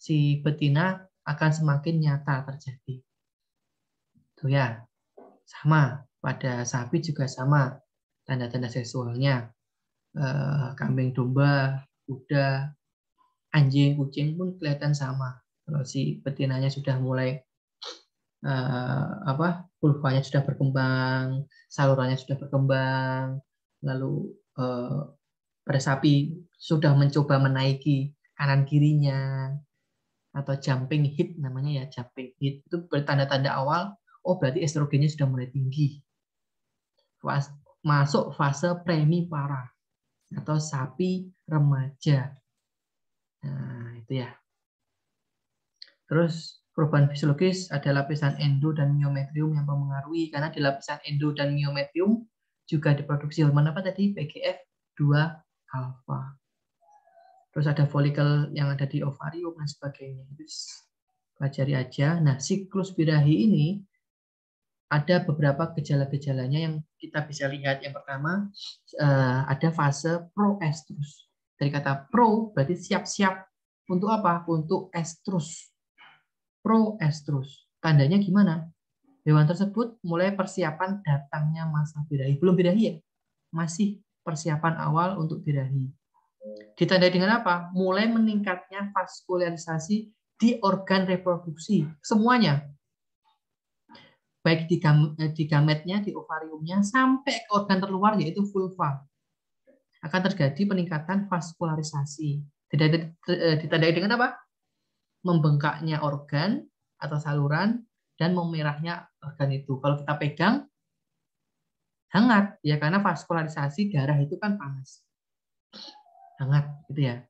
si betina akan semakin nyata terjadi. Itu ya. Sama, pada sapi juga sama. Tanda-tanda seksualnya. Kambing domba, kuda, anjing, kucing pun kelihatan sama. Kalau si betinanya sudah mulai vulvanya sudah berkembang, salurannya sudah berkembang, lalu pada sapi sudah mencoba menaiki kanan kirinya atau jumping heat namanya ya, jumping heat itu bertanda-tanda awal. Oh, berarti estrogennya sudah mulai tinggi. Masuk fase premipara atau sapi remaja. Nah, itu ya. Terus perubahan fisiologis ada lapisan endo dan myometrium yang mempengaruhi, karena di lapisan endo dan myometrium juga diproduksi hormon apa tadi? PGF2 alfa. Terus ada folikel yang ada di ovarium dan sebagainya. Terus pelajari aja. Nah, siklus birahi ini ada beberapa gejala-gejalanya yang kita bisa lihat. Yang pertama, ada fase proestrus. Dari kata pro berarti siap-siap untuk apa? Untuk estrus. Proestrus. Tandanya gimana? Hewan tersebut mulai persiapan datangnya masa birahi. Belum birahi ya? Masih persiapan awal untuk birahi. Ditandai dengan apa? Mulai meningkatnya vaskularisasi di organ reproduksi. Semuanya. Baik di gametnya, di ovariumnya, sampai ke organ terluar yaitu vulva. Akan terjadi peningkatan vaskularisasi. Ditandai dengan apa? Membengkaknya organ atau saluran dan memerahnya organ itu. Kalau kita pegang, hangat ya, karena vaskularisasi darah itu kan panas. Hangat gitu ya.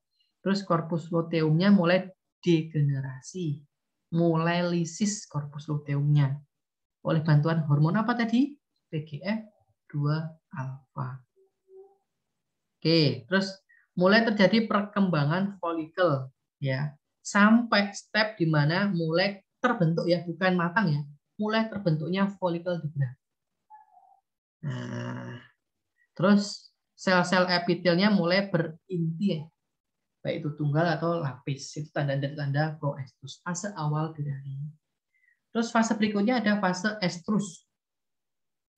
Terus korpus luteumnya mulai degenerasi, mulai lisis korpus luteumnya. Oleh bantuan hormon apa tadi? PGF2 alfa. Oke, terus mulai terjadi perkembangan folikel ya. Sampai step di mana mulai terbentuk ya, bukan matang ya. Mulai terbentuknya folikel juga. Nah, terus sel-sel epitelnya mulai berinti ya. Baik itu tunggal atau lapis. Itu tanda-tanda proestrus, fase awal birahi. Terus fase berikutnya ada fase estrus.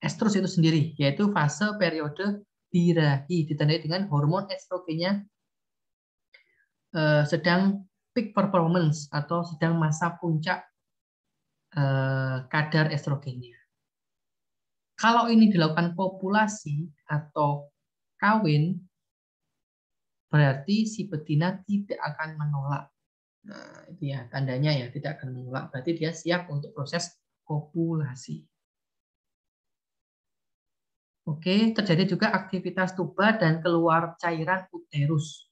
Estrus itu sendiri, yaitu fase periode birahi, ditandai dengan hormon estrogennya sedang peak performance atau sedang masa puncak kadar estrogennya. Kalau ini dilakukan populasi atau kawin, berarti si betina tidak akan menolak. Nah, itu ya tandanya ya, tidak akan menolak. Berarti dia siap untuk proses kopulasi. Oke, terjadi juga aktivitas tuba dan keluar cairan uterus.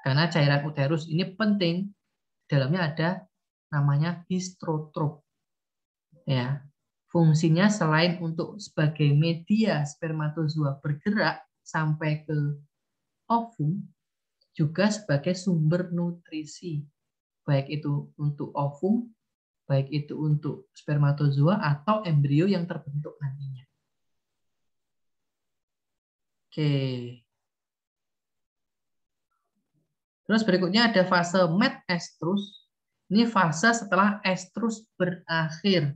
Karena cairan uterus ini penting, dalamnya ada namanya histotrop. Ya. Fungsinya selain untuk sebagai media spermatozoa bergerak sampai ke ovum, juga sebagai sumber nutrisi. Baik itu untuk ovum, baik itu untuk spermatozoa atau embrio yang terbentuk nantinya. Oke. Terus berikutnya ada fase metestrus. Ini fase setelah estrus berakhir.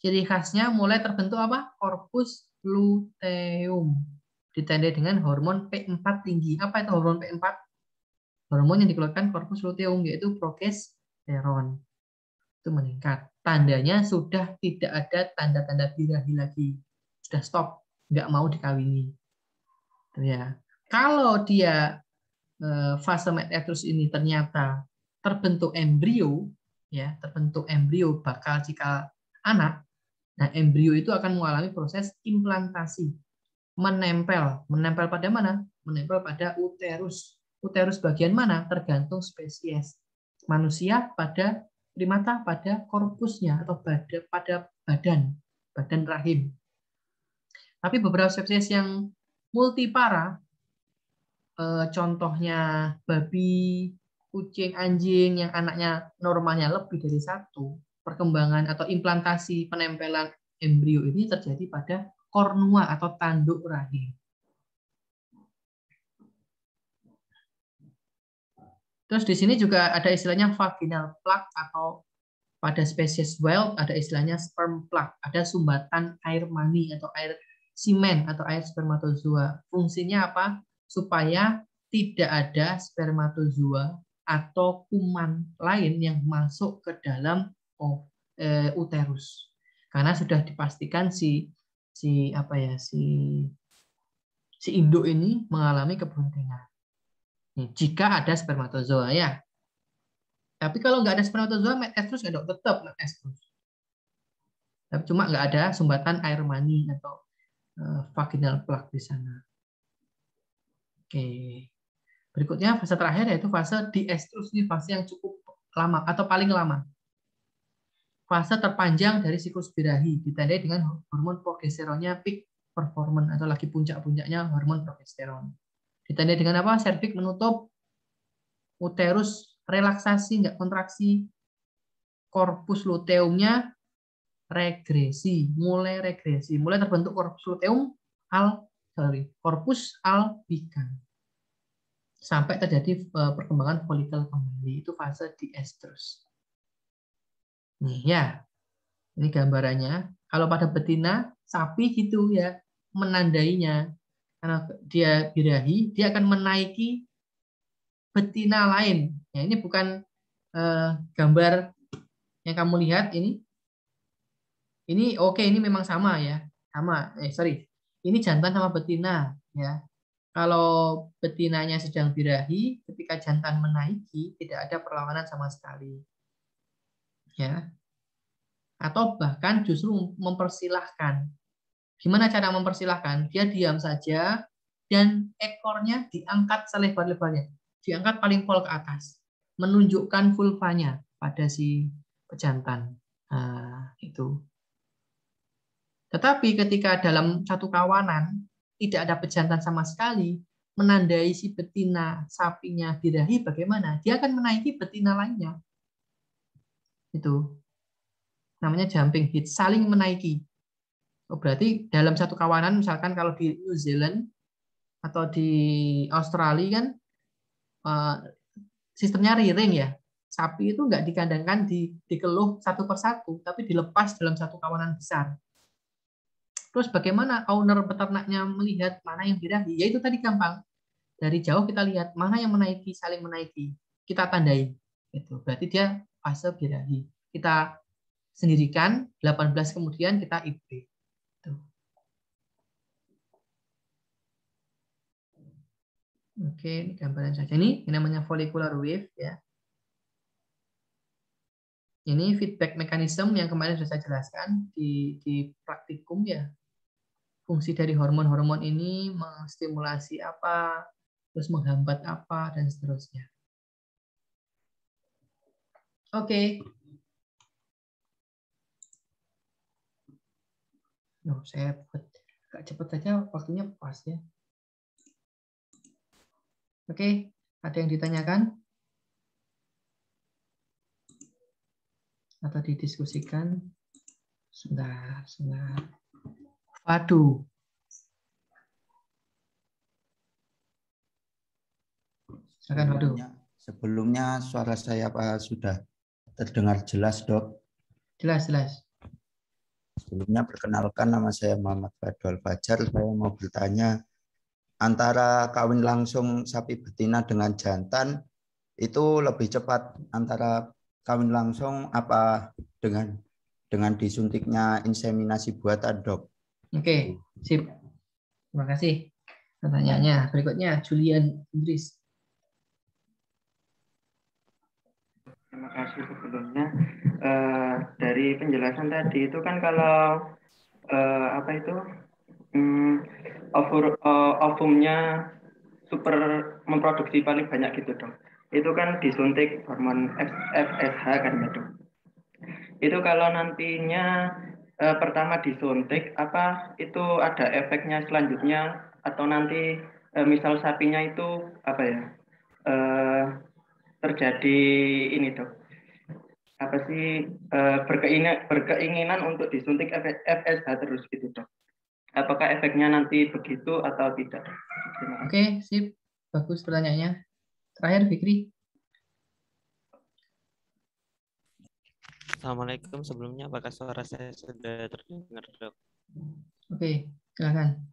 Ciri khasnya mulai terbentuk apa? Korpus luteum. Ditandai dengan hormon P4 tinggi. Apa itu hormon P4? Hormon yang dikeluarkan korpus luteum yaitu progesteron. Itu meningkat. Tandanya sudah tidak ada tanda-tanda birahi lagi. Sudah stop nggak mau dikawini. Ya. Kalau dia fase metetrus ini ternyata terbentuk embrio, ya, terbentuk embrio bakal cikal anak. Nah, embrio itu akan mengalami proses implantasi, menempel pada mana? Menempel pada uterus. Uterus bagian mana? Tergantung spesies. Manusia pada primata pada korpusnya atau pada badan rahim. Tapi beberapa spesies yang multipara, contohnya babi, kucing, anjing yang anaknya normalnya lebih dari satu, perkembangan atau implantasi penempelan embrio ini terjadi pada kornua atau tanduk rahim. Terus di sini juga ada istilahnya vaginal plug, atau pada spesies wild ada istilahnya sperm plug, ada sumbatan air mani atau air simen atau air spermatozoa. Fungsinya apa? Supaya tidak ada spermatozoa atau kuman lain yang masuk ke dalam uterus. Karena sudah dipastikan si induk ini mengalami kebuntingan. Jika ada spermatozoa ya. Tapi kalau nggak ada spermatozoa, metestrus nggak, tetap metestrus. Tapi cuma nggak ada sumbatan air mani atau vaginal plug di sana. Oke. Berikutnya fase terakhir yaitu fase diestrus. Ini fase yang cukup lama atau paling lama. Fase terpanjang dari siklus birahi ditandai dengan hormon progesteronnya peak performance atau lagi puncak-puncaknya hormon progesteron. Ditandai dengan apa? Serviks menutup, uterus relaksasi, nggak kontraksi, korpus luteumnya regresi, mulai terbentuk korpus luteum korpus albicans sampai terjadi perkembangan folikel kembali. Itu fase diestrus. Nih ya, ini gambarannya. Kalau pada betina sapi gitu ya, menandainya karena dia birahi, dia akan menaiki betina lain. Ya, ini bukan gambar yang kamu lihat ini. Ini oke, ini memang sama ya. Sama, ini jantan sama betina ya. Kalau betinanya sedang birahi, ketika jantan menaiki tidak ada perlawanan sama sekali. Ya. Atau bahkan justru mempersilahkan. Gimana cara mempersilahkan? Dia diam saja dan ekornya diangkat selebar-lebarnya. Diangkat paling pol ke atas. Menunjukkan vulvanya pada si pejantan. Nah, itu. Tetapi ketika dalam satu kawanan tidak ada pejantan sama sekali, menandai si betina sapinya birahi bagaimana? Dia akan menaiki betina lainnya. Itu namanya jumping hitch, saling menaiki. Oh, berarti dalam satu kawanan, misalkan kalau di New Zealand atau di Australia kan sistemnya rearing ya. Sapi itu nggak dikandangkan dikeluh satu persatu, tapi dilepas dalam satu kawanan besar. Terus bagaimana owner peternaknya melihat mana yang birahi? Ya itu tadi gampang. Dari jauh kita lihat mana yang menaiki, saling menaiki. Kita tandai. Itu. Berarti dia fase birahi. Kita sendirikan, 18 kemudian kita IP. Tuh. Oke, ini gambaran saja. Ini namanya follicular wave ya. Ini feedback mechanism yang kemarin sudah saya jelaskan di praktikum ya. Fungsi dari hormon-hormon ini menstimulasi apa, terus menghambat apa, dan seterusnya. Oke. Saya buat agak cepat saja, waktunya pas ya. Oke, ada yang ditanyakan? Atau didiskusikan? Sebentar. Waduh. Sebelumnya suara saya apa sudah terdengar jelas, Dok? Jelas. Sebelumnya perkenalkan, nama saya Muhammad Fadwal Fajar. Saya mau bertanya, antara kawin langsung sapi betina dengan jantan itu lebih cepat antara kawin langsung apa dengan disuntiknya inseminasi buatan, Dok? Oke, sip. Terima kasih pertanyaannya. Berikutnya Julian Idris. Terima kasih sebelumnya. Dari penjelasan tadi itu kan kalau apa itu ovumnya super memproduksi paling banyak gitu dong. Itu kan disuntik hormon FSH kan ya dong. Itu kalau nantinya pertama disuntik, apa itu ada efeknya selanjutnya atau nanti misal sapinya itu apa ya terjadi ini dok, apa sih berkeinginan untuk disuntik FSH terus gitu dok? Apakah efeknya nanti begitu atau tidak? Oke, sip, bagus pertanyaannya. Terakhir Fikri. Assalamualaikum sebelumnya, apakah suara saya sudah terdengar, Dok? Oke, silakan.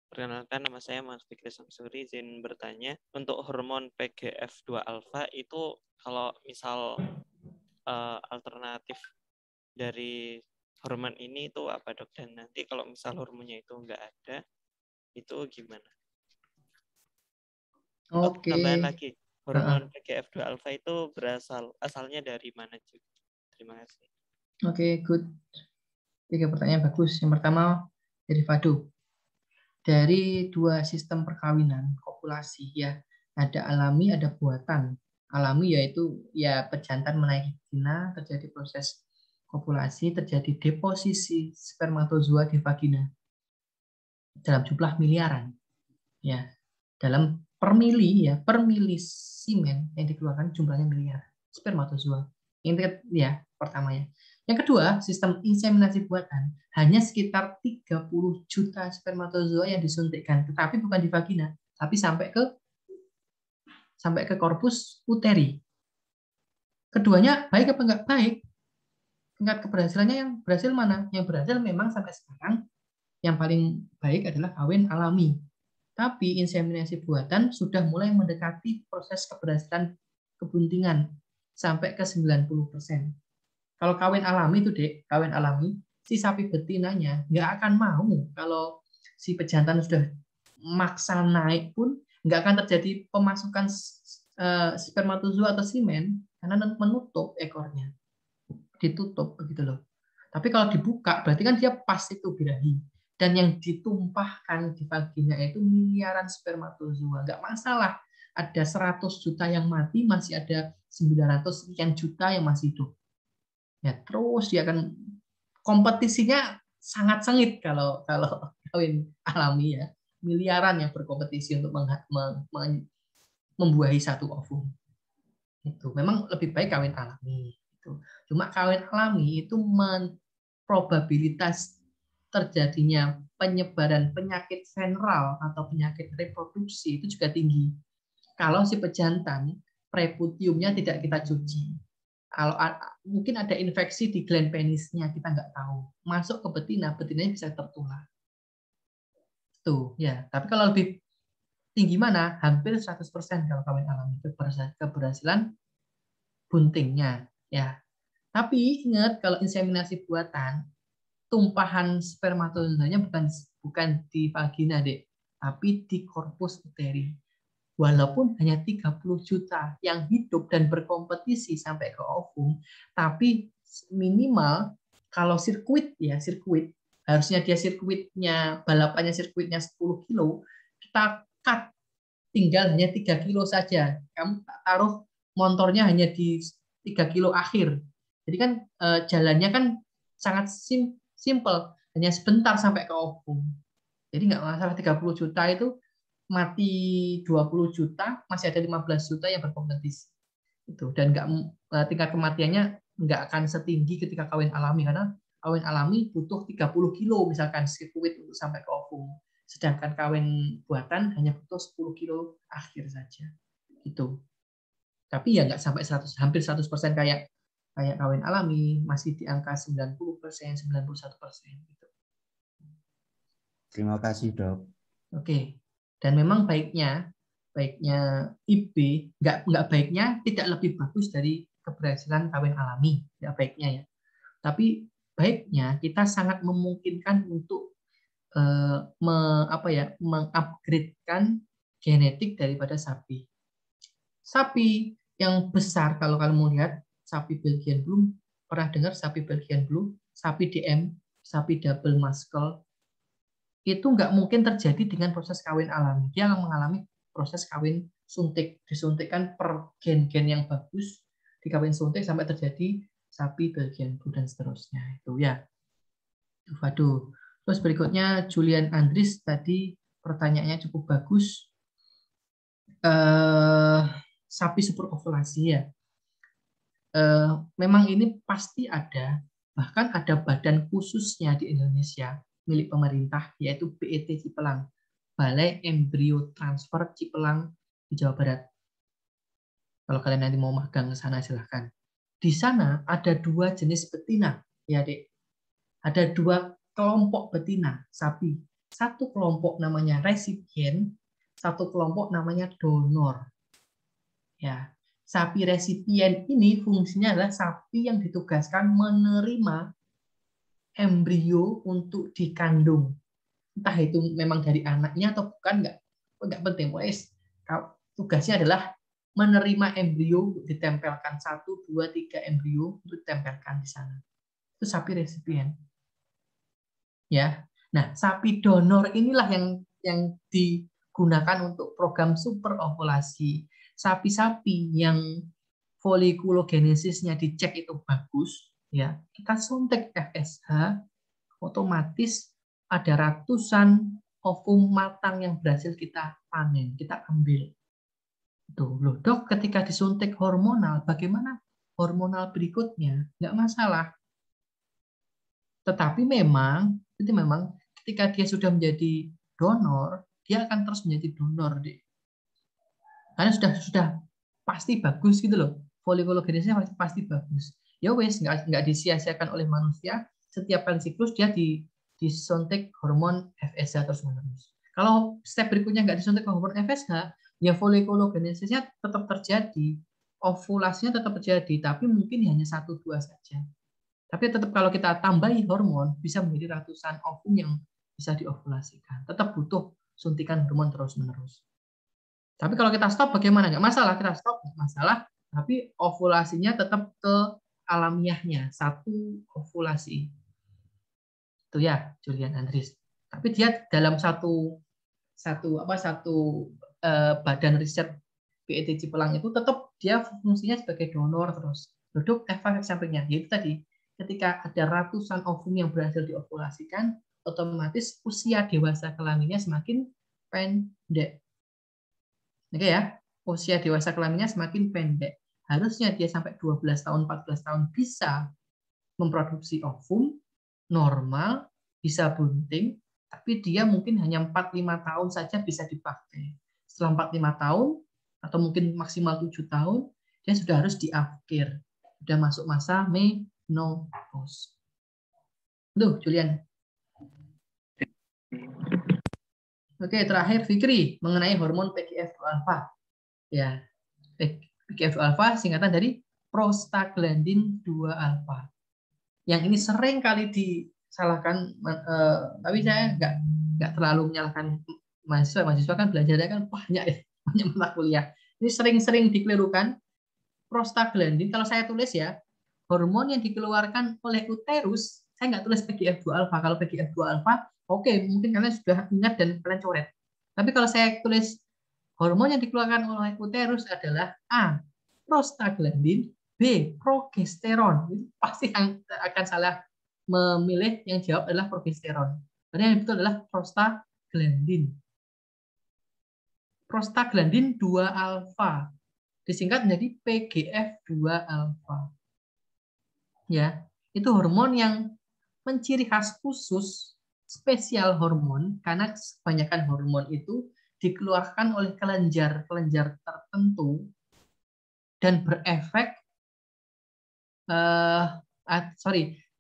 Perkenalkan, nama saya Mas Fikri Samsuri, izin bertanya. Untuk hormon PGF2 alfa itu kalau misal alternatif dari hormon ini itu apa, Dok? Dan nanti kalau misal hormonnya itu nggak ada, itu gimana? Oke. Tambahan lagi. Hormon PGF2 alfa itu asalnya dari mana juga? Terima kasih. Oke, good. 3 pertanyaan bagus. Yang pertama, derivado. Dari 2 sistem perkawinan, kopulasi ya. Ada alami, ada buatan. Alami yaitu ya pejantan menaiki betina, terjadi proses kopulasi, terjadi deposisi spermatozoa di vagina dalam jumlah miliaran. Ya, dalam per mili semen yang dikeluarkan jumlahnya miliar spermatozoa. Ini ya pertama ya. Yang kedua, sistem inseminasi buatan hanya sekitar 30 juta spermatozoa yang disuntikkan, tetapi bukan di vagina, tapi sampai ke korpus uteri. Keduanya baik apa enggak baik? Tingkat keberhasilannya yang berhasil mana? Yang berhasil memang sampai sekarang yang paling baik adalah kawin alami. Tapi inseminasi buatan sudah mulai mendekati proses keberhasilan kebuntingan sampai ke 90%. Kalau kawin alami itu, Dek, kawin alami, si sapi betinanya nggak akan mau kalau si pejantan sudah maksa naik pun nggak akan terjadi pemasukan spermatozoa atau semen karena menutup ekornya. Ditutup begitu loh. Tapi kalau dibuka berarti kan dia pas itu birahi. Dan yang ditumpahkan di vagina itu miliaran spermatozoa. Nggak masalah. Ada 100 juta yang mati, masih ada 900 sekian juta yang masih hidup. Ya, terus dia akan kompetisinya sangat sengit kalau kawin alami ya. Miliaran yang berkompetisi untuk membuahi satu ovum. Itu memang lebih baik kawin alami. Itu. Cuma kawin alami itu probabilitas terjadinya penyebaran penyakit veneral atau penyakit reproduksi itu juga tinggi. Kalau si pejantan preputiumnya tidak kita cuci, kalau mungkin ada infeksi di gland penisnya kita nggak tahu, masuk ke betina, betinanya bisa tertular. Tuh ya. Tapi kalau lebih tinggi mana? Hampir 100% kalau kawin alami keberhasilan buntingnya ya. Tapi ingat kalau inseminasi buatan tumpahan spermatozoanya bukan di vagina, Dek, tapi di korpus uteri. Walaupun hanya 30 juta yang hidup dan berkompetisi sampai ke ovum, tapi minimal kalau sirkuit harusnya dia balapannya sirkuitnya 10 kilo, kita cut tinggal hanya 3 kilo saja. Kamu taruh motornya hanya di 3 kilo akhir. Jadi kan jalannya kan sangat simple, hanya sebentar sampai ke ovum. Jadi nggak masalah 30 juta itu mati 20 juta, masih ada 15 juta yang berkompetisi. Itu dan tingkat kematiannya nggak akan setinggi ketika kawin alami karena kawin alami butuh 30 kilo misalkan sirkuit untuk sampai ke ovum. Sedangkan kawin buatan hanya butuh 10 kilo akhir saja. Gitu. Tapi ya nggak sampai 100, hampir 100% kayak kawin alami, masih di angka 90%, 91% gitu. Terima kasih, Dok. Oke. Dan memang baiknya IB nggak baiknya tidak lebih bagus dari keberhasilan kawin alami, nggak baiknya ya. Tapi baiknya kita sangat memungkinkan untuk mengupgradekan genetik daripada sapi. Sapi yang besar, kalau kalian mau lihat sapi Belgian Blue, pernah dengar sapi Belgian Blue, sapi DM, sapi double muscle, itu nggak mungkin terjadi dengan proses kawin alami. Dia akan mengalami proses kawin suntik, disuntikkan per gen-gen yang bagus, dikawin suntik sampai terjadi sapi Belgian Blue dan seterusnya. Itu ya. Waduh. Terus berikutnya Julian Andris tadi pertanyaannya cukup bagus. Sapi super ovulasi ya. Memang ini pasti ada, bahkan ada badan khususnya di Indonesia milik pemerintah, yaitu BET Cipelang, Balai Embrio Transfer Cipelang di Jawa Barat. Kalau kalian nanti mau magang ke sana silahkan. Di sana ada 2 jenis betina, ya Dek. Ada 2 kelompok betina sapi. Satu kelompok namanya resipien, satu kelompok namanya donor. Ya, sapi resipien ini fungsinya adalah sapi yang ditugaskan menerima embrio untuk dikandung. Entah itu memang dari anaknya atau bukan, nggak penting. Tugasnya adalah menerima embrio, ditempelkan 1, 2, 3 embrio untuk ditempelkan di sana. Itu sapi resipien. Ya. Nah, sapi donor inilah yang digunakan untuk program super ovulasi. Sapi-sapi yang folikulogenesisnya dicek itu bagus, ya. Kita suntik FSH, otomatis ada ratusan ovum matang yang berhasil kita panen, kita ambil. Tuh, loh, Dok, ketika disuntik hormonal, bagaimana hormonal berikutnya? Nggak masalah. Tetapi memang ketika dia sudah menjadi donor, dia akan terus menjadi donor, Dek. Karena sudah pasti bagus gitu loh. Folikulogenesisnya pasti bagus. Ya wes, nggak disia-siakan oleh manusia. Setiap kali siklus dia disuntik hormon FSH terus-menerus. Kalau step berikutnya nggak disuntik hormon FSH, ya folikulogenesisnya tetap terjadi, ovulasinya tetap terjadi, tapi mungkin hanya 1-2 saja. Tapi tetap kalau kita tambahi hormon, bisa menjadi ratusan ovum yang bisa diovulasikan. Tetap butuh suntikan hormon terus-menerus. Tapi kalau kita stop bagaimana? Nggak masalah, kita stop, nggak masalah. Tapi ovulasinya tetap ke alamiahnya, 1 ovulasi. Itu ya, Julian Andris. Tapi dia dalam satu badan riset BET Cipelang itu tetap dia fungsinya sebagai donor terus. Duduk efek sampingnya, yaitu tadi ketika ada ratusan ovum yang berhasil diovulasikan, otomatis usia dewasa kelaminnya semakin pendek. Oke ya, usia dewasa kelaminnya semakin pendek. Harusnya dia sampai 12 tahun, 14 tahun bisa memproduksi ovum normal, bisa bunting, tapi dia mungkin hanya 4-5 tahun saja bisa dipakai. Setelah 4-5 tahun, atau mungkin maksimal 7 tahun, dia sudah harus diakhir. Sudah masuk masa menopause. Duh, Julian. Oke, terakhir Fikri mengenai hormon PGF2-alfa. Ya, PGF2-alfa singkatan dari prostaglandin 2-alfa. Yang ini sering kali disalahkan, tapi saya nggak terlalu menyalahkan mahasiswa. Mahasiswa kan belajarnya kan banyak mata kuliah. Ini sering-sering dikelirukan. Prostaglandin, kalau saya tulis ya, hormon yang dikeluarkan oleh uterus, saya nggak tulis PGF2-alfa. Kalau PGF2-alfa, oke, mungkin kalian sudah ingat dan kalian coret. Tapi kalau saya tulis hormon yang dikeluarkan oleh uterus adalah A, prostaglandin, B, progesteron. Itu pasti yang akan salah memilih, yang jawab adalah progesteron. Karena yang betul adalah prostaglandin. Prostaglandin 2-alfa disingkat menjadi PGF2-alfa. Ya, itu hormon yang menciri khas khusus, spesial hormon, karena kebanyakan hormon itu dikeluarkan oleh kelenjar tertentu dan berefek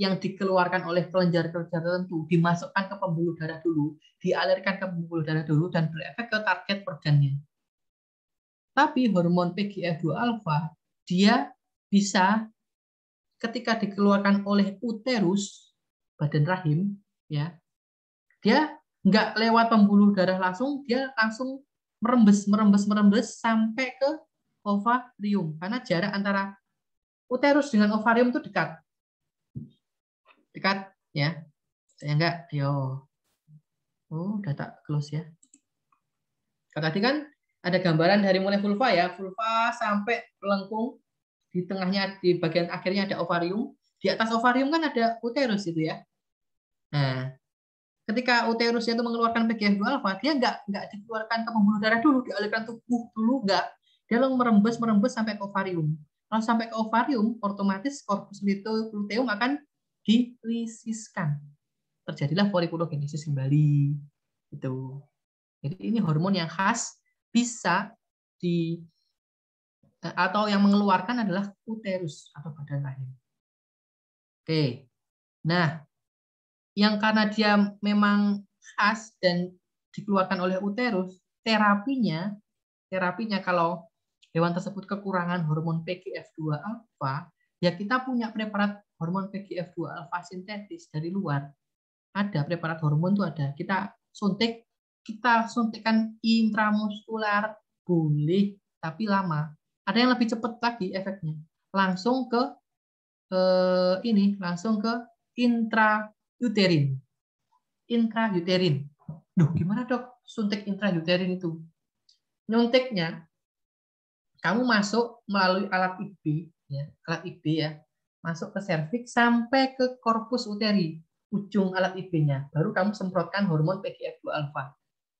yang dikeluarkan oleh kelenjar tertentu dimasukkan ke pembuluh darah dulu, dialirkan ke pembuluh darah dulu dan berefek ke target organnya. Tapi hormon PGF2-alfa dia bisa ketika dikeluarkan oleh uterus, badan rahim, ya, dia nggak lewat pembuluh darah langsung, dia langsung merembes sampai ke ovarium. Karena jarak antara uterus dengan ovarium itu dekat. Dekat ya. Saya enggak, ayo. Oh, udah tak close ya. Kalau tadi kan ada gambaran dari mulai vulva ya, vulva sampai lengkung, di tengahnya, di bagian akhirnya ada ovarium, di atas ovarium kan ada uterus itu ya. Nah, ketika uterusnya itu mengeluarkan PGF2 alfa, dia nggak dikeluarkan ke pembuluh darah dulu, dialirkan tubuh dulu, nggak. Dia langsung merembes sampai ke ovarium. Kalau sampai ke ovarium, otomatis korpus luteum akan dilisiskan. Terjadilah folikulogenesis kembali. Itu. Jadi ini hormon yang khas bisa atau yang mengeluarkan adalah uterus atau badan rahim. Oke. Nah, yang karena dia memang khas dan dikeluarkan oleh uterus, terapinya kalau hewan tersebut kekurangan hormon PGF2 alfa, ya kita punya preparat hormon PGF2 alfa sintetis dari luar. Ada preparat hormon itu ada. Kita suntikkan intramuskular boleh, tapi lama. Ada yang lebih cepat lagi efeknya. Langsung ke intrauterin. Intrauterin. Duh, gimana dok suntik intrauterin itu? Nyuntiknya, kamu masuk melalui alat IB, ya, masuk ke serviks sampai ke korpus uteri, ujung alat IB-nya. Baru kamu semprotkan hormon PGF2 alfa.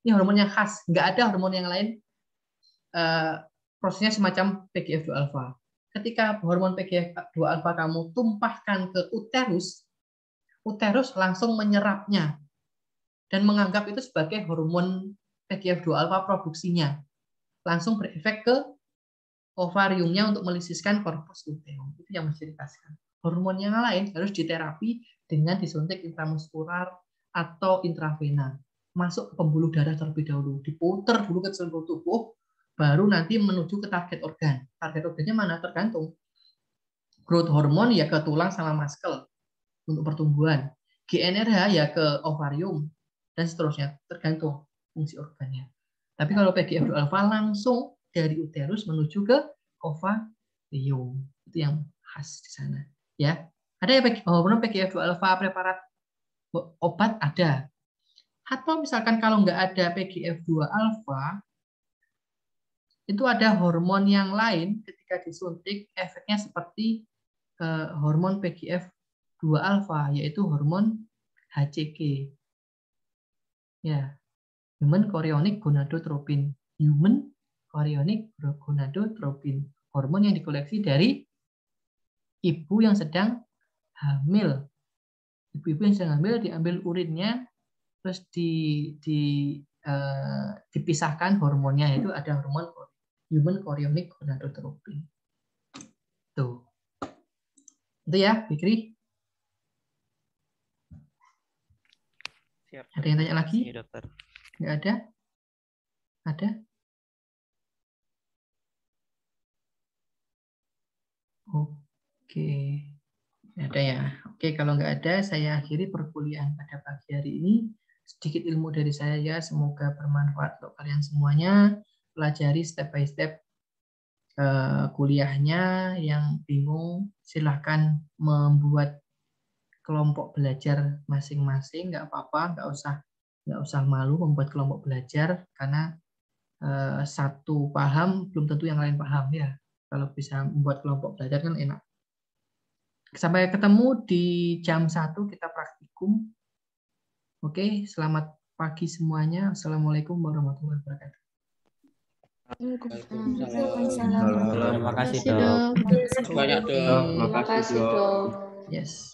Ini hormon yang khas, nggak ada hormon yang lain prosesnya semacam PGF2 alfa. Ketika hormon PGF2 alfa kamu tumpahkan ke uterus, uterus langsung menyerapnya dan menganggap itu sebagai hormon PGF2 alfa produksinya. Langsung berefek ke ovariumnya untuk melisiskan korpus luteum. Itu yang menceritakan. Hormon yang lain harus diterapi dengan disuntik intramuskular atau intravena. Masuk ke pembuluh darah terlebih dahulu, diputer dulu ke seluruh tubuh, baru nanti menuju ke target organ. Target organnya mana? Tergantung. Growth hormone ya ke tulang sama muscle untuk pertumbuhan. GnRH ya ke ovarium dan seterusnya, tergantung fungsi organnya. Tapi kalau PGF2 alfa langsung dari uterus menuju ke ovarium. Itu yang khas di sana. Ya, ada ya hormon PGF2 alfa preparat obat ada. Atau misalkan kalau nggak ada PGF2 alfa, itu ada hormon yang lain ketika disuntik efeknya seperti hormon PGF2 alfa, yaitu hormon HCG. Ya, human chorionic gonadotropin. Human chorionic gonadotropin. Hormon yang dikoleksi dari ibu yang sedang hamil. Ibu-ibu yang sedang hamil diambil urinnya, terus dipisahkan hormonnya, itu ada hormon human chorionic gonadotropin. Tuh. Itu ya, Fikri. Siap. Ada yang tanya lagi? Iya, dokter. Nggak ada? Ada? Oke. Ada ya. Oke, kalau nggak ada, saya akhiri perkuliahan pada pagi hari ini. Sedikit ilmu dari saya ya, semoga bermanfaat untuk kalian semuanya. Pelajari step by step kuliahnya. Yang bingung, silahkan membuat kelompok belajar masing-masing. Nggak apa-apa, nggak usah malu membuat kelompok belajar, karena satu paham belum tentu yang lain paham ya. Kalau bisa membuat kelompok belajar kan enak. Sampai ketemu di jam 1 kita praktikum. Oke, selamat pagi semuanya. Assalamualaikum warahmatullahi wabarakatuh. Waalaikumsalam. Terima kasih, Dok. Dok. Banyak dong. Terima kasih, Dok. Yes.